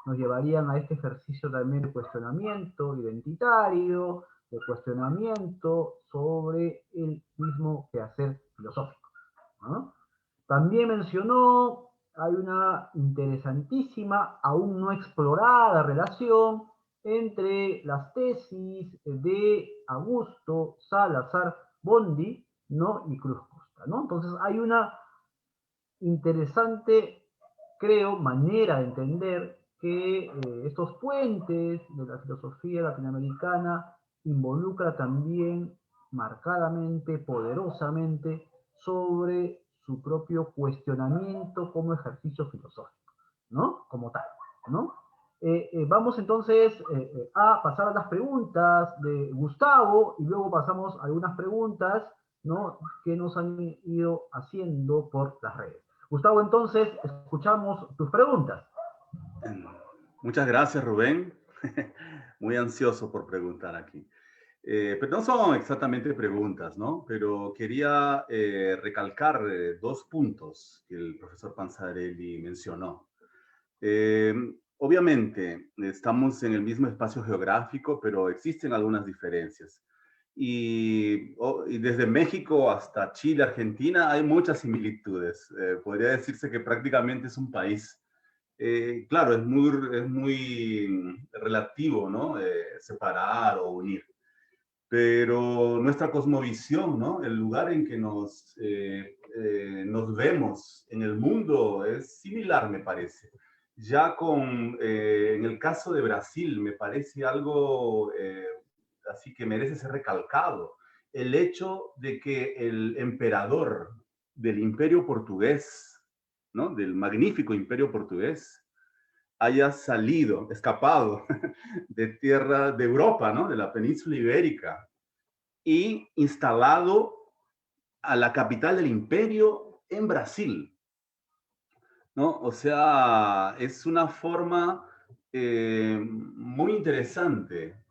nos llevarían a este ejercicio también de cuestionamiento identitario, de cuestionamiento sobre el mismo quehacer filosófico, ¿no? También mencionó, hay una interesantísima, aún no explorada relación entre las tesis de Augusto Salazar Bondy, ¿no? y Cruz Costa, ¿no? Entonces hay una interesante, creo, manera de entender que estos puentes de la filosofía latinoamericana involucra también marcadamente, poderosamente, sobre su propio cuestionamiento como ejercicio filosófico, ¿no? Como tal, ¿no? Vamos entonces a pasar a las preguntas de Gustavo y luego pasamos a algunas preguntas, ¿no?, que nos han ido haciendo por las redes. Gustavo, entonces, escuchamos tus preguntas. Muchas gracias, Rubén. Muy ansioso por preguntar aquí. Pero no son exactamente preguntas, ¿no? Pero quería recalcar dos puntos que el profesor Panzarelli mencionó. Obviamente, estamos en el mismo espacio geográfico, pero existen algunas diferencias. Y desde México hasta Chile, Argentina, hay muchas similitudes. Podría decirse que prácticamente es un país. Claro, es muy relativo, ¿no? Separar o unir. Pero nuestra cosmovisión, ¿no? El lugar en que nos vemos en el mundo es similar, me parece. Ya en el caso de Brasil, me parece algo así que merece ser recalcado. El hecho de que el emperador del Imperio Portugués, ¿no?, del magnífico Imperio Portugués, haya escapado de tierra de Europa, ¿no?, de la península ibérica, y instalado a la capital del imperio en Brasil, ¿no? O sea, es una forma muy interesante,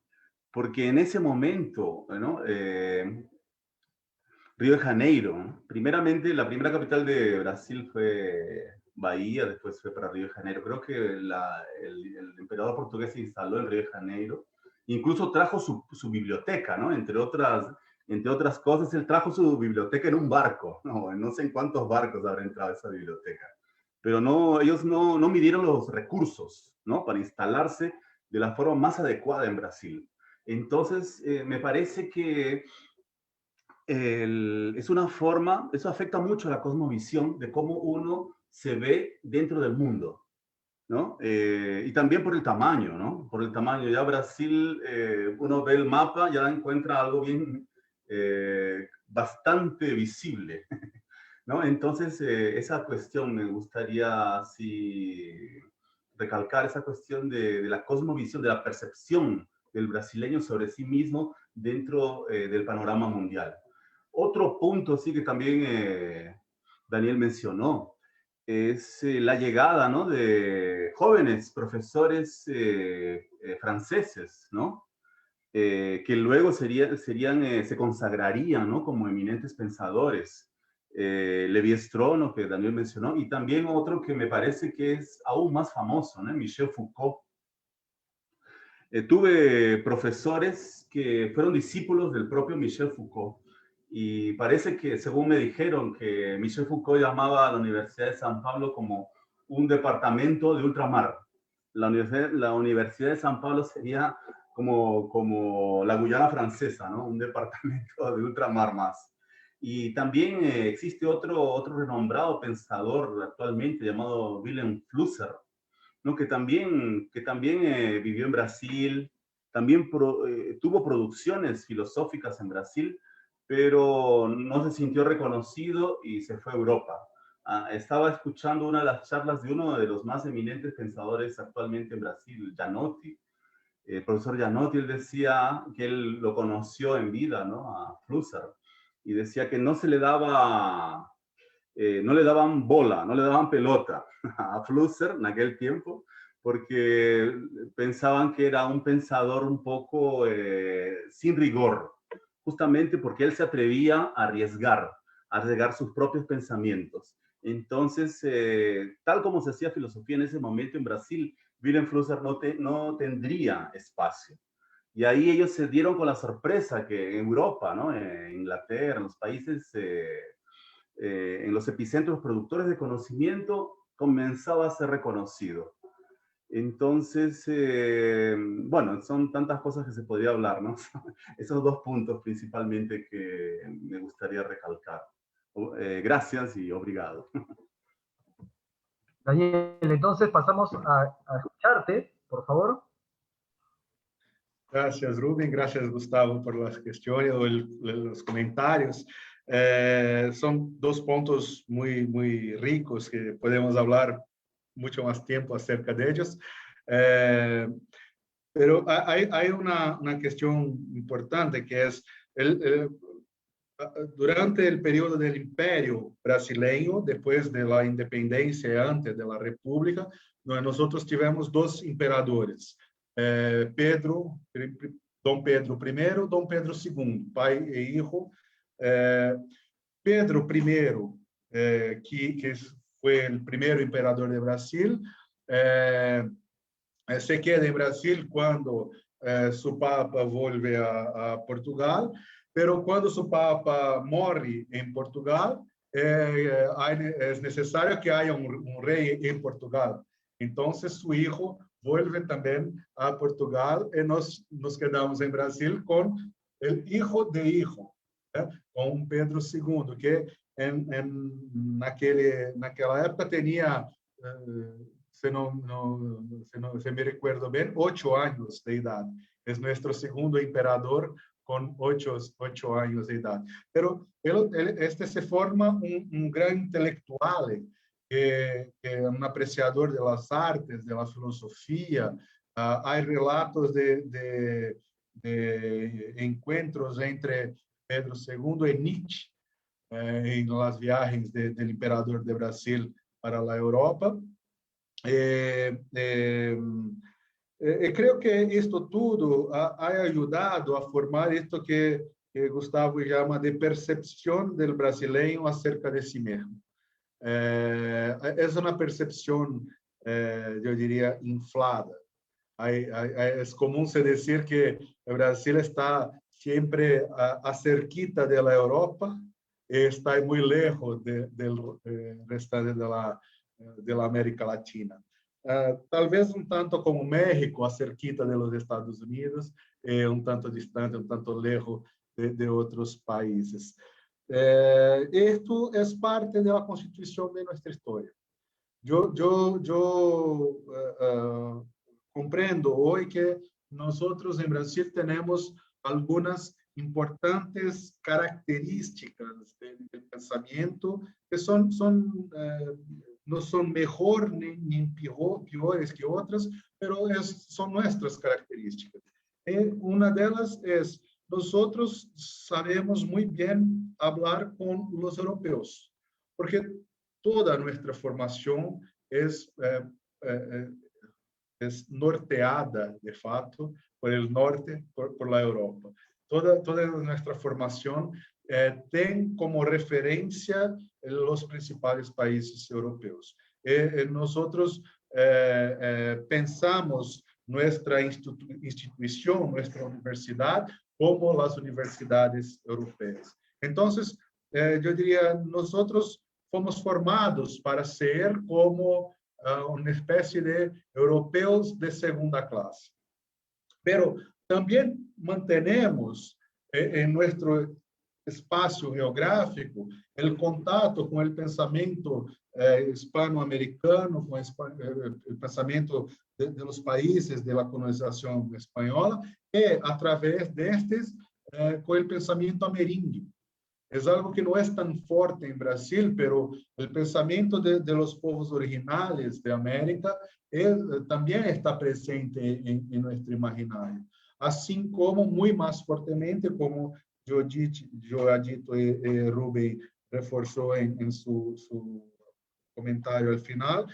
porque en ese momento, ¿no?, Río de Janeiro, ¿no? Primeramente, la primera capital de Brasil fue Bahía, después fue para Río de Janeiro. Creo que el emperador portugués se instaló en Río de Janeiro. Incluso trajo su biblioteca, ¿no? Entre otras cosas, él trajo su biblioteca en un barco. No sé en cuántos barcos habrá entrado esa biblioteca. Pero ellos no midieron los recursos, ¿no?, para instalarse de la forma más adecuada en Brasil. Entonces, me parece que es una forma, eso afecta mucho a la cosmovisión de cómo uno se ve dentro del mundo, ¿no? Y también por el tamaño, ¿no? Por el tamaño. Ya Brasil, uno ve el mapa, ya encuentra algo bien, bastante visible, ¿no? Entonces, esa cuestión me gustaría así recalcar, esa cuestión de la cosmovisión, de la percepción del brasileño sobre sí mismo dentro del panorama mundial. Otro punto, sí, que también Daniel mencionó, es la llegada, ¿no?, de jóvenes profesores franceses, ¿no? Que luego se consagrarían, ¿no?, como eminentes pensadores. Levi-Strauss, que Daniel mencionó, y también otro que me parece que es aún más famoso, ¿no?, Michel Foucault. Tuve profesores que fueron discípulos del propio Michel Foucault, y parece que, según me dijeron, que Michel Foucault llamaba a la Universidad de San Pablo como un departamento de ultramar. La Universidad de San Pablo sería como la Guyana francesa, ¿no?, un departamento de ultramar más. Y también existe otro renombrado pensador actualmente llamado Wilhelm Flusser, ¿no?, que también vivió en Brasil, también tuvo producciones filosóficas en Brasil, pero no se sintió reconocido y se fue a Europa. Estaba escuchando una de las charlas de uno de los más eminentes pensadores actualmente en Brasil, Gianotti. El profesor Gianotti, él decía que él lo conoció en vida, ¿no?, a Flusser, y decía que no le daban bola, no le daban pelota a Flusser en aquel tiempo, porque pensaban que era un pensador un poco sin rigor, justamente porque él se atrevía a arriesgar sus propios pensamientos. Entonces, tal como se hacía filosofía en ese momento en Brasil, Wilhelm Flusser no tendría espacio. Y ahí ellos se dieron con la sorpresa que en Europa, ¿no?, en Inglaterra, en los países, en los epicentros productores de conocimiento, comenzaba a ser reconocido. Entonces, bueno, son tantas cosas que se podría hablar, ¿no? Esos dos puntos principalmente que me gustaría recalcar. Gracias y obrigado. Daniel, entonces pasamos a escucharte, por favor. Gracias, Rubén. Gracias, Gustavo, por las cuestiones o los comentarios. Son dos puntos muy ricos que podemos hablar mucho más tiempo acerca de ellos. Pero hay una cuestión importante que es durante el periodo del Imperio brasileño, después de la independencia y antes de la República, nosotros tivemos dos imperadores, Dom Pedro I, Dom Pedro II, pai e hijo. Pedro I, que fue el primer emperador de Brasil, se queda en Brasil cuando su papa vuelve a Portugal, pero cuando su papa muere en Portugal, es necesario que haya un rey en Portugal. Entonces su hijo vuelve también a Portugal y nos quedamos en Brasil con el hijo de hijo, con Pedro II, que naquela época tenía, se me recuerdo bien, 8 años de edad. Es nuestro segundo emperador con 8 años de edad. Pero este se forma un gran intelectual, un apreciador de las artes, de la filosofía. Hay relatos de encuentros entre Pedro II y Nietzsche en las viajes del emperador de Brasil para la Europa. Creo que esto todo ha ayudado a formar esto que Gustavo llama de percepción del brasileño acerca de sí mismo. Es una percepción, yo diría, inflada. Es común se decir que Brasil está siempre acerquita de la Europa y está muy lejos del restante de la América Latina. Tal vez un tanto como México, acerquita de los Estados Unidos, un tanto distante, un tanto lejos de otros países. Esto es parte de la constitución de nuestra historia. Yo comprendo hoy que nosotros en Brasil tenemos algunas importantes características del pensamiento que no son mejor ni peores que otras, pero son nuestras características. Una de ellas es, nosotros sabemos muy bien hablar con los europeos, porque toda nuestra formación es norteada, de fato, por el norte, por la Europa. Toda nuestra formación tiene como referencia los principales países europeos. Nosotros pensamos nuestra institución, nuestra universidad, como las universidades europeas. Entonces, yo diría, nosotros fomos formados para ser como una especie de europeos de segunda clase. Pero también mantenemos en nuestro espacio geográfico el contacto con el pensamiento hispanoamericano, con el pensamiento de los países de la colonización española, y a través de estos, con el pensamiento ameríndio. Es algo que no es tan fuerte en Brasil, pero el pensamiento de los pueblos originales de América también está presente en nuestro imaginario. Así como muy más fuertemente, como Joadito Rubén reforzó en su comentario al final,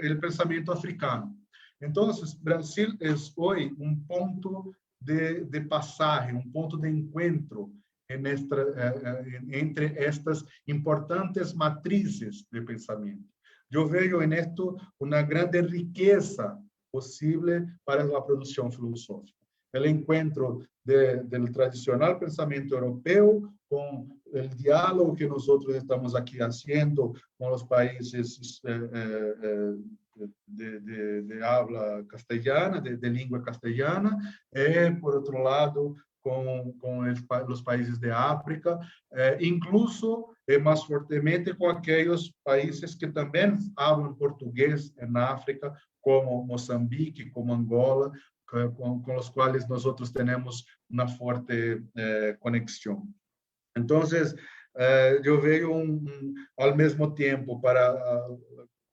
el pensamiento africano. Entonces, Brasil es hoy un punto de pasaje, un punto de encuentro entre estas importantes matrices de pensamiento. Yo veo en esto una grande riqueza posible para la producción filosófica. El encuentro del tradicional pensamiento europeo con el diálogo que nosotros estamos aquí haciendo con los países de habla castellana, de lengua castellana, por otro lado, con los países de África, incluso más fuertemente con aquellos países que también hablan portugués en África, como Mozambique, como Angola, con los cuales nosotros tenemos una fuerte conexión. Entonces, yo veo al mismo tiempo para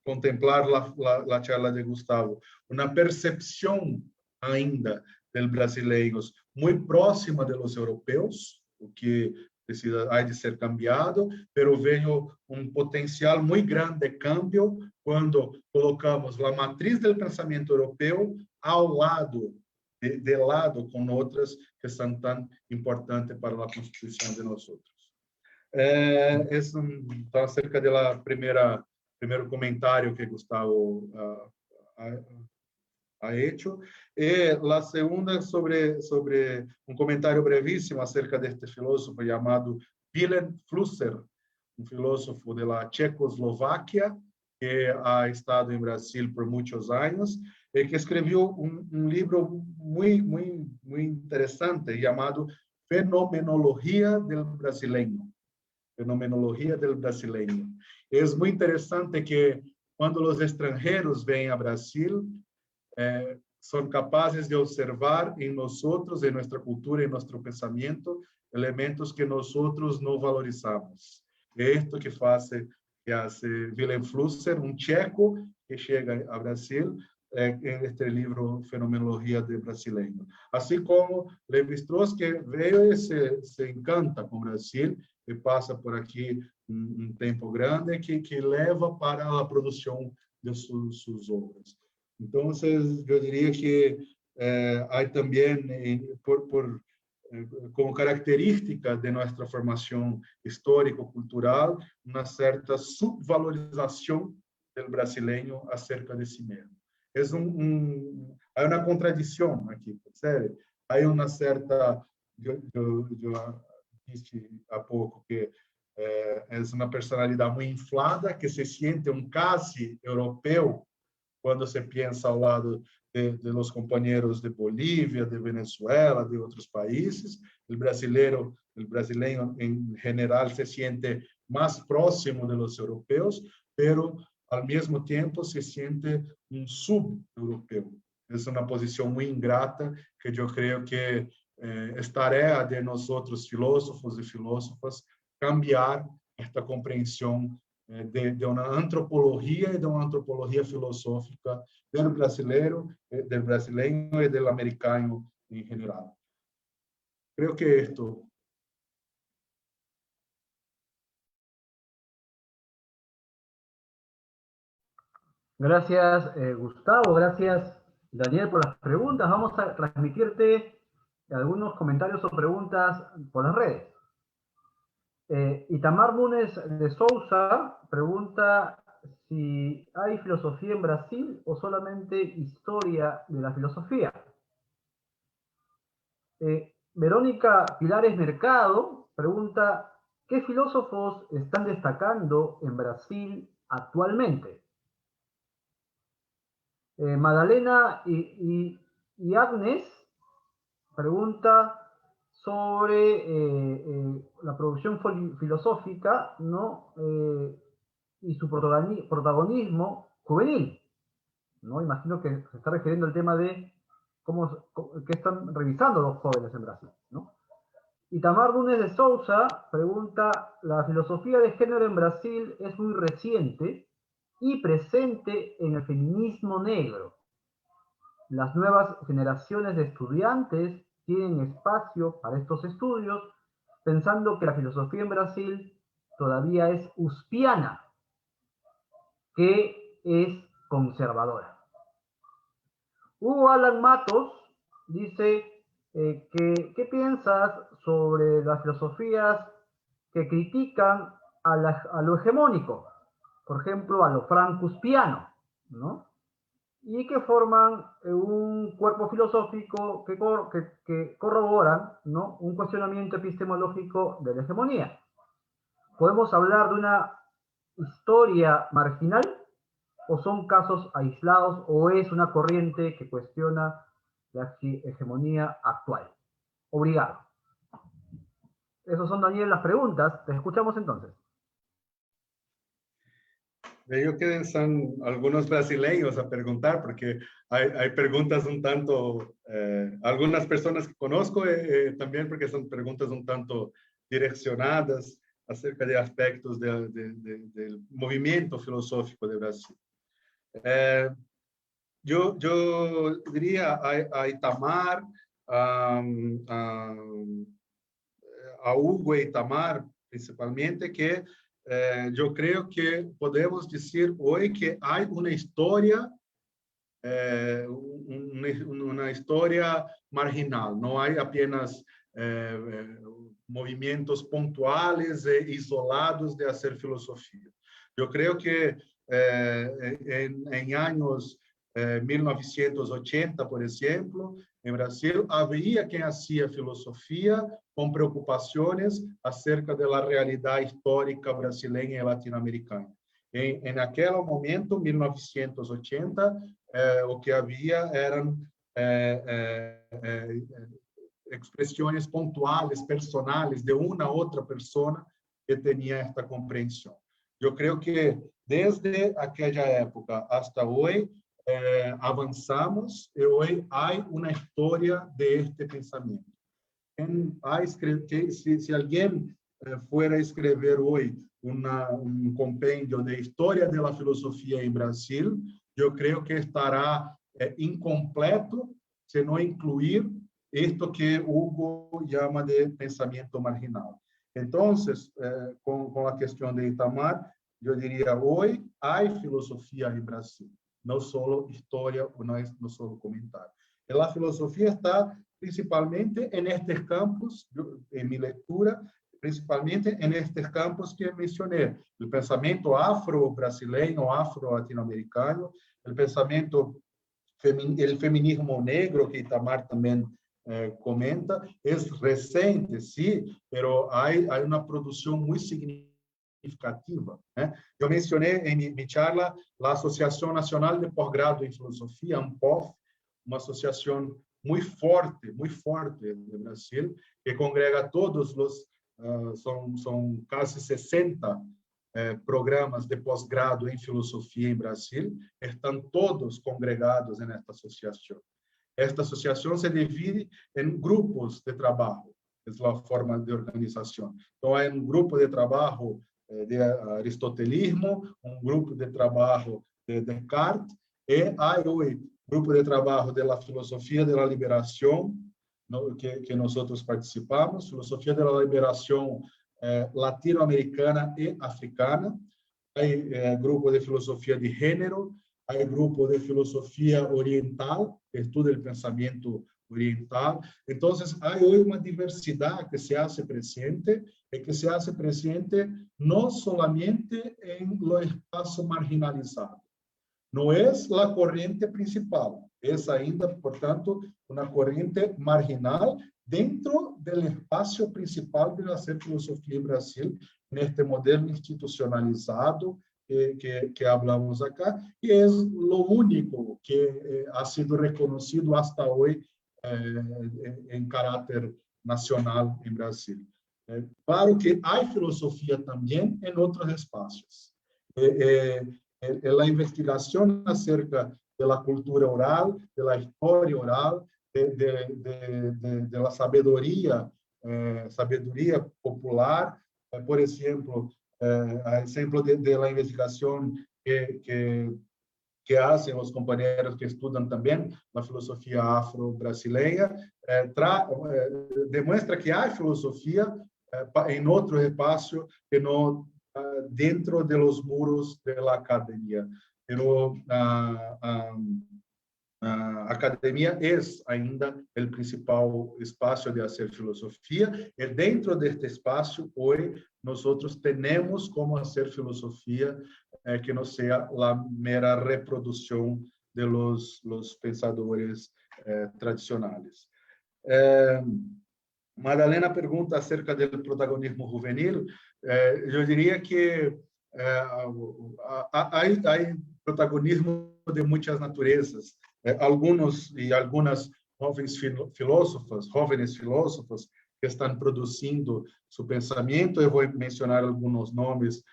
contemplar a charla de Gustavo, uma percepção ainda dos brasileiros muito próxima dos europeus, o que há de ser cambiado, pero vejo potencial muito grande de cambio quando colocamos a matriz do pensamento europeu ao lado, de lado com outras que são tão importantes para a constituição de nós outros. Então, acerca da primeiro comentário que Gustavo ha hecho. La segunda sobre comentário brevíssimo acerca deste filósofo chamado Wilhelm Flusser, filósofo da Checoslováquia, que ha estado em Brasil por muitos anos, e que escreveu livro muito interessante chamado Fenomenologia del Brasileño. Fenomenologia del Brasileño. É muito interessante que quando os estrangeiros vêm a Brasil, são capazes de observar em nós, em nossa cultura, em nosso pensamento, elementos que nós não valorizamos. É isto que faz Wilhelm Flusser, checo que chega a Brasil, em este livro Fenomenologia do Brasileiro. Assim como Lévi-Strauss, que veio e se encanta com o Brasil e passa por aqui tempo grande, que leva para a produção de suas obras. Então, eu diria que há também, como característica de nossa formação histórico-cultural, uma certa subvalorização do brasileiro acerca de si mesmo. Há uma contradição aqui, percebe? Há uma certa, eu disse há pouco que é uma personalidade muito inflada, que se sente quase europeu quando se pensa ao lado de los companheiros de Bolívia, de Venezuela, de outros países. O brasileiro em geral se sente mais próximo de los europeus, pero ao mesmo tempo se sente sub-europeu. Essa é uma posição muito ingrata que eu creio que é tarefa de nós outros filósofos e filósofas cambiar esta compreensão de uma antropologia e de uma antropologia filosófica do brasileiro e do americano em geral. Creio que isto. Gracias, Gustavo. Gracias, Daniel, por las preguntas. Vamos a transmitirte algunos comentarios o preguntas por las redes. Itamar Núñez de Sousa pregunta si hay filosofía en Brasil o solamente historia de la filosofía. Verónica Pilares Mercado pregunta ¿qué filósofos están destacando en Brasil actualmente? Madalena y Agnes pregunta sobre la producción filosófica, ¿no? Y su protagonismo juvenil, ¿no? Imagino que se está refiriendo al tema de qué están revisando los jóvenes en Brasil, ¿no? Itamar Núñez de Sousa pregunta, la filosofía de género en Brasil es muy reciente y presente en el feminismo negro. Las nuevas generaciones de estudiantes tienen espacio para estos estudios, pensando que la filosofía en Brasil todavía es uspiana, que es conservadora. Hugo Alan Matos dice ¿qué piensas sobre las filosofías que critican a lo hegemónico? Por ejemplo, a lo franco-uspiano, ¿no? Y que forman un cuerpo filosófico que corroboran, ¿no? Un cuestionamiento epistemológico de la hegemonía. ¿Podemos hablar de una historia marginal o son casos aislados o es una corriente que cuestiona la hegemonía actual? Obrigado. Esas son, Daniel, las preguntas. Te escuchamos entonces. Veo que son algunos brasileños a preguntar, porque hay preguntas un tanto, algunas personas que conozco también porque son preguntas un tanto direccionadas acerca de aspectos del movimiento filosófico de Brasil. Yo diría a Itamar, a Hugo e Itamar, principalmente, que yo creo que podemos decir hoy que hay una historia, una historia marginal, no hay apenas movimentos pontuales e isolados de hacer filosofía. Yo creo que en años 1980, por ejemplo, en Brasil, había quien hacía filosofía con preocupaciones acerca de la realidad histórica brasileña y latinoamericana. En aquel momento, 1980, o que havia eram expressões pontuais, personais, de uma a outra pessoa que tinha esta compreensão. Eu creio que desde aquela época até hoje, avançamos e hoje há uma história deste pensamento. Se alguém for escrever hoje compêndio de história da filosofia em Brasil, eu creio que estará incompleto se não incluir isto que Hugo chama de pensamento marginal. Então, com a questão de Itamar, eu diria, hoje há filosofia em Brasil, não só história, não só comentário. E a filosofia está principalmente nestes campos, em minha leitura, principalmente nestes campos que mencionei, o pensamento afro-brasileiro, afro-latino-americano, o pensamento, o feminismo negro, que Itamar também comenta, é recente, sim, mas há uma produção muito significativa. Eu mencionei em minha charla a Associação Nacional de Pós-Grado em Filosofia, ANPOF, uma associação muito forte no Brasil, que congrega todos os, são quase 60 programas de pós-grado em filosofia em Brasil, estão todos congregados nesta associação. Esta associação se divide em grupos de trabalho, é a forma de organização. Então, há grupo de trabalho de aristotelismo, grupo de trabalho de Descartes, e há hoje grupo de trabalho da filosofia da liberação, que nós participamos, filosofia da liberação latino-americana e africana, há grupo de filosofia de gênero, há grupo de filosofia oriental, que estuda o pensamento oriental. Então, há hoje uma diversidade que se hace presente, e que se hace presente não somente em lo espaço marginalizado. Não é a corrente principal, é ainda, portanto, uma corrente marginal dentro do espaço principal de hacer filosofia em Brasil, neste modelo institucionalizado que hablamos acá, e é o único que ha sido reconhecido hasta hoje em caráter nacional em Brasil. Claro que há filosofia também em outros espaços. A investigação acerca da cultura oral, da história oral, da sabedoria popular, por exemplo, da investigação que fazem os companheiros que estudam também a filosofia afro-brasileira, demonstra que há filosofia em outro espaço que não dentro de los muros da academia. Pero a academia é ainda o principal espaço de fazer filosofia, e dentro deste espaço, hoje, nós temos como fazer filosofia que não seja a mera reprodução de los pensadores tradicionais. Madalena pergunta acerca do protagonismo juvenil. Eu diria que há protagonismo de muitas naturezas. Alguns e algumas jovens filósofos que estão produzindo seu pensamento. Eu vou mencionar alguns nomes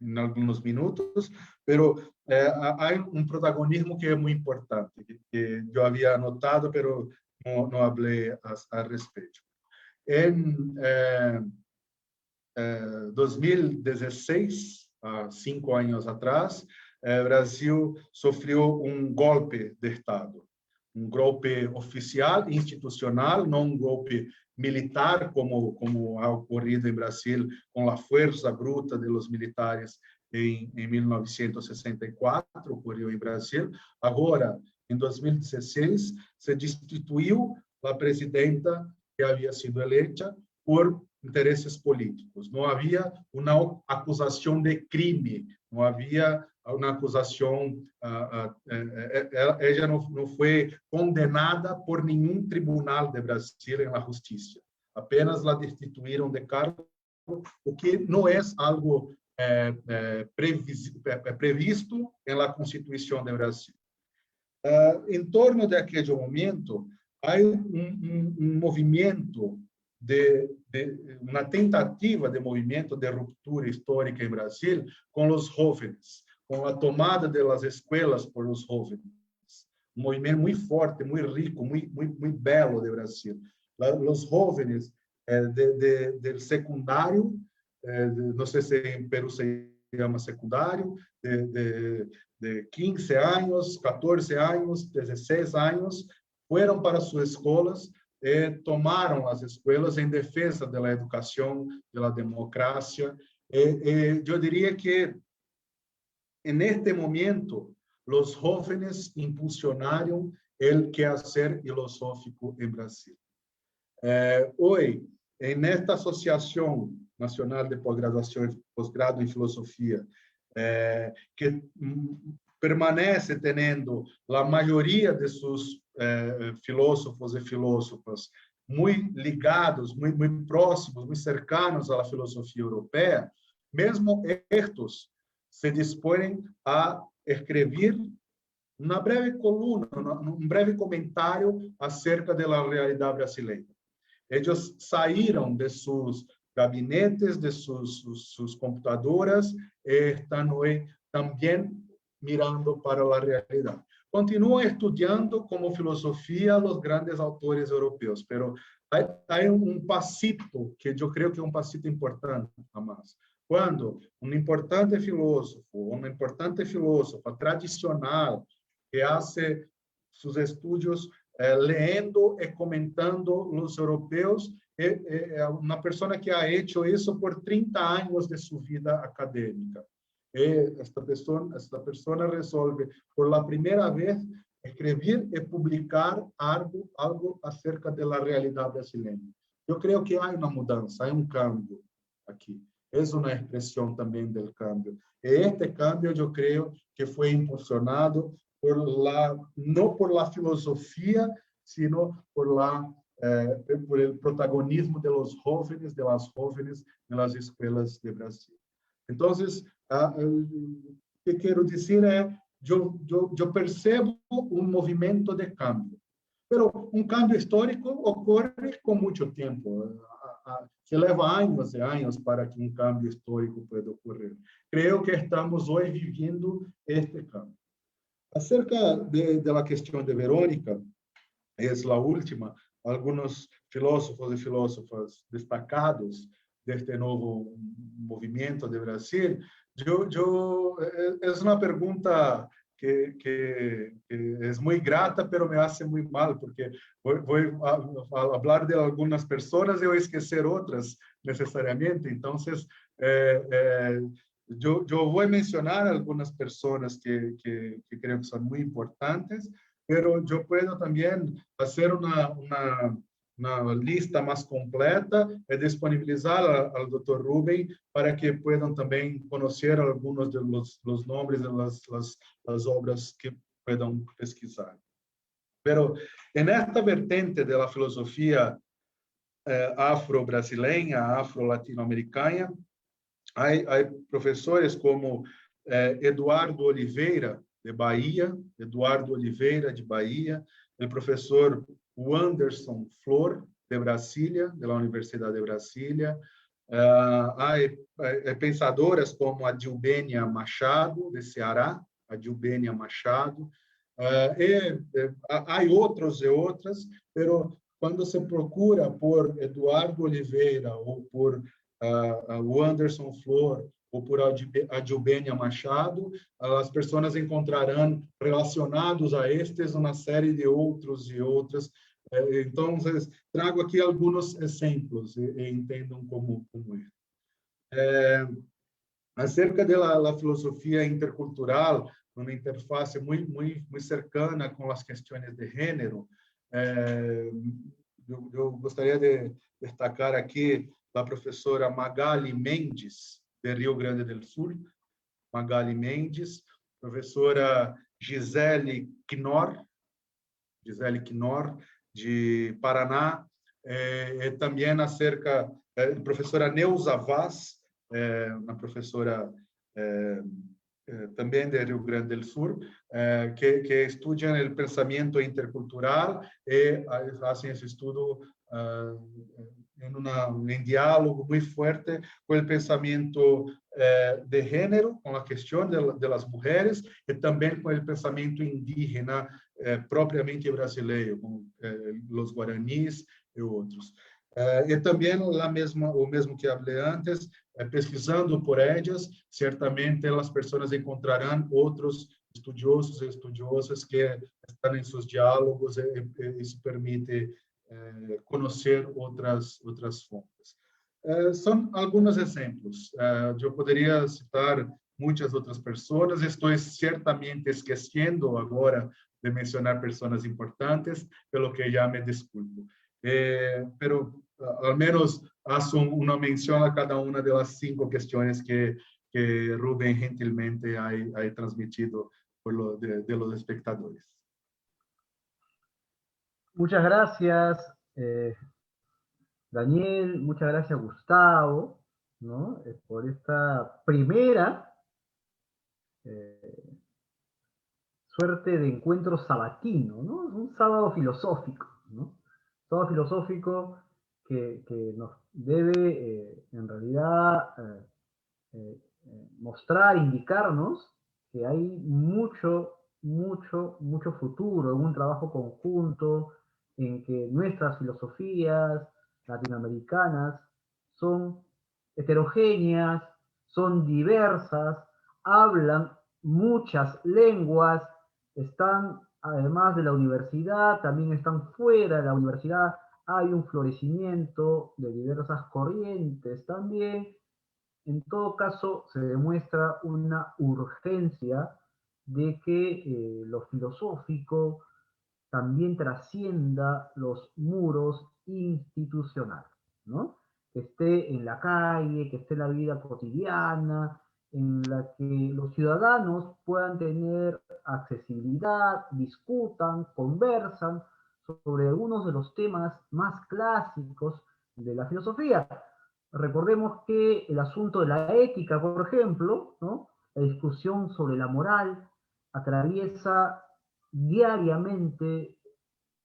em alguns minutos, pero há protagonismo que é muito importante, que eu havia anotado, pero não falei a respeito. Em 2016, há 5 anos atrás, Brasil sofreu golpe de Estado, golpe oficial, institucional, não golpe militar, como ha ocorrido em Brasil com a força bruta dos militares em 1964, ocorreu em Brasil. Agora, em 2016, se destituiu a presidenta que havia sido eleita por interesses políticos. Não havia uma acusação de crime, não havia uma acusação, ela não foi condenada por nenhum tribunal de Brasil na justiça. Apenas la destituíram de cargo, o que não é algo previsto na Constituição de Brasil. Em torno daquele momento, há movimento uma tentativa de movimento de ruptura histórica em Brasil com os jovens, com a tomada das escolas por os jovens. Um movimento muito forte, muito rico, muito belo de Brasil. Os jovens do secundário, não sei se em Peru se chama secundário, de 15 anos, 14 anos, 16 anos, foram para suas escolas, tomaram as escolas em defesa da educação, da democracia. Eu diria que, neste momento, os jovens impulsionaram o quehacer filosófico em Brasil. Hoje, nesta Associação Nacional de Pós-Graduação e Pós-Grado em Filosofia, que permanece tendo a maioria de seus filósofos e filósofas muito ligados, muito próximos, muito cercanos à filosofia europeia, mesmo estes se dispõem a escrever uma breve coluna, breve comentário acerca da realidade brasileira. Eles saíram de seus gabinetes, de suas computadoras, e estão hoje também mirando para a realidade. Continuam estudando como filosofia os grandes autores europeus, mas há passito que eu creio que é passito importante, Tomás. Quando um importante filósofo, uma importante filósofa tradicional que faz seus estudos lendo e comentando os europeus, é uma pessoa que ha hecho isso por 30 anos de sua vida acadêmica. Esta pessoa resolve, por la primeira vez, escrever e publicar algo acerca da realidade brasileira. Eu creio que há uma mudança, há cambio aqui. É uma expressão também do cambio. E este cambio, eu creio que foi impulsionado não por la filosofia, sino por el protagonismo de los jóvenes, de las jóvenes nas escolas de Brasil. Então, o que quero dizer é, eu percebo movimento de cambio, mas cambio histórico ocorre com muito tempo. Se leva anos e anos para que cambio histórico pueda ocorrer. Creio que estamos hoje vivendo este cambio. Acerca da questão de Verônica, é a última, alguns filósofos e filósofas destacados deste novo movimento de Brasil, é uma pergunta que é muito grata, mas me hace muito mal, porque vou falar de algumas pessoas e vou esquecer outras necessariamente. Então, eu vou mencionar algumas pessoas que creio que são muito importantes, mas eu posso também fazer uma lista mais completa e disponibilizar ao Dr. Rubem para que possam também conhecer alguns dos nomes das obras que possam pesquisar. Pero nesta vertente da filosofia afro-brasileira, afro-latino-americana, há professores como Eduardo Oliveira, de Bahia, o professor Wanderson Flor, de Brasília, da Universidade de Brasília. Há pensadoras como a Dilbênia Machado, de Ceará, há outros e outras, mas quando se procura por Eduardo Oliveira ou por Wanderson Flor ou por Adilbenia Machado, as pessoas encontrarão relacionados a estes uma série de outros e outras. Então, trago aqui alguns exemplos e entendam como é. Acerca da filosofia intercultural, uma interface muito cercana com as questões de gênero, eu gostaria de destacar aqui a professora Magali Mendes, de Rio Grande do Sul, Magali Mendes, professora Gisele Knorr, de Paraná, e também acerca professora Neuza Vaz, uma professora também de Rio Grande do Sul, que estudam o pensamento intercultural e fazem esse estudo em diálogo muito forte com o pensamento de gênero, com a questão das mulheres, e também com o pensamento indígena propriamente brasileiro, com os guaranis e outros. E também o mesmo que falei antes, pesquisando por elas, certamente as pessoas encontrarão outros estudiosos e estudiosas que estão em seus diálogos e isso permite conhecer outras fontes. São alguns exemplos. Eu poderia citar muitas outras pessoas, estou certamente esquecendo agora de mencionar pessoas importantes, pelo que já me desculpo. Pero al menos faço uma menção a cada uma das 5 questões que Rubén gentilmente ha transmitido de los espectadores. Muchas gracias, Daniel, muchas gracias, Gustavo, ¿no? Por esta primera suerte de encuentro sabatino, ¿no? Un sábado filosófico, ¿no? Sábado filosófico que nos debe, en realidad, mostrar, indicarnos que hay mucho futuro en un trabajo conjunto, en que nuestras filosofías latinoamericanas son heterogéneas, son diversas, hablan muchas lenguas, están, además de la universidad, también están fuera de la universidad, hay un florecimiento de diversas corrientes también. En todo caso, se demuestra una urgencia de que lo filosófico también trascienda los muros institucionales, ¿no? Que esté en la calle, que esté en la vida cotidiana, en la que los ciudadanos puedan tener accesibilidad, discutan, conversan sobre algunos de los temas más clásicos de la filosofía. Recordemos que el asunto de la ética, por ejemplo, ¿no? La discusión sobre la moral atraviesa diariamente,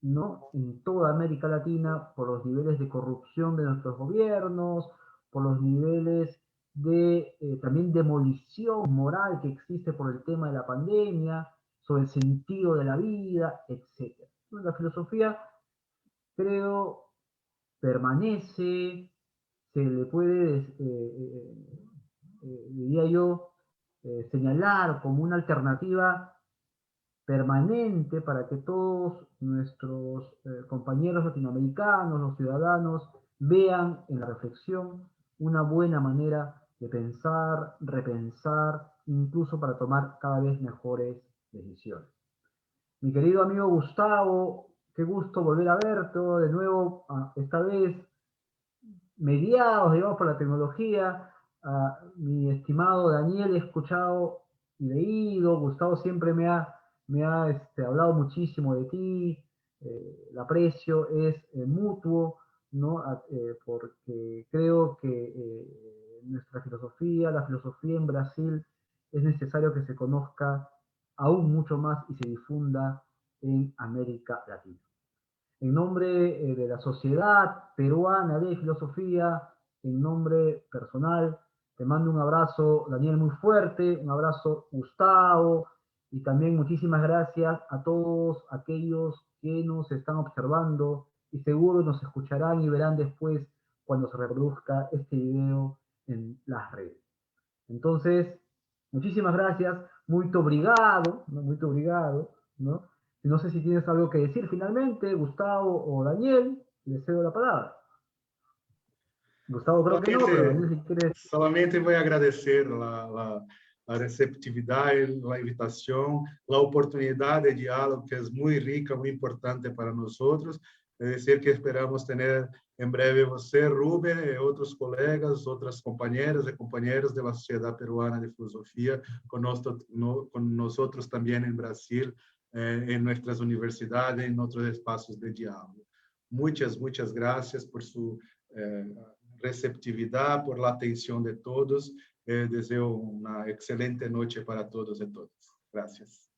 ¿no? En toda América Latina por los niveles de corrupción de nuestros gobiernos, por los niveles de también demolición moral que existe por el tema de la pandemia, sobre el sentido de la vida, etc. La filosofía, creo, permanece, se le puede, diría yo, señalar como una alternativa permanente para que todos nuestros compañeros latinoamericanos, los ciudadanos, vean en la reflexión una buena manera de pensar, repensar, incluso para tomar cada vez mejores decisiones. Mi querido amigo Gustavo, qué gusto volver a verte de nuevo, esta vez mediados, digamos, por la tecnología. Mi estimado Daniel, he escuchado y leído, Gustavo siempre me ha hablado muchísimo de ti, el aprecio es mutuo, ¿no? Porque creo que nuestra filosofía, la filosofía en Brasil, es necesario que se conozca aún mucho más y se difunda en América Latina. En nombre de la Sociedad Peruana de Filosofía, en nombre personal, te mando un abrazo, Daniel, muy fuerte, un abrazo, Gustavo, y también muchísimas gracias a todos aquellos que nos están observando y seguro nos escucharán y verán después cuando se reproduzca este video en las redes. Entonces, muchísimas gracias, muito obrigado, ¿no? Muito obrigado, ¿no? No sé si tienes algo que decir finalmente, Gustavo o Daniel, les cedo la palabra. Gustavo creo que no, pero Daniel si quieres. Solamente voy a agradecer la receptividad, la invitación, la oportunidad de diálogo que es muy rica, muy importante para nosotros. Es decir, que esperamos tener en breve você, Rubén, y otros colegas, otras compañeras y compañeros de la Sociedad Peruana de Filosofía, con nosotros también en Brasil, en nuestras universidades, en otros espacios de diálogo. Muchas, muchas gracias por su receptividad, por la atención de todos. Deseo una excelente noche para todos y todas. Gracias.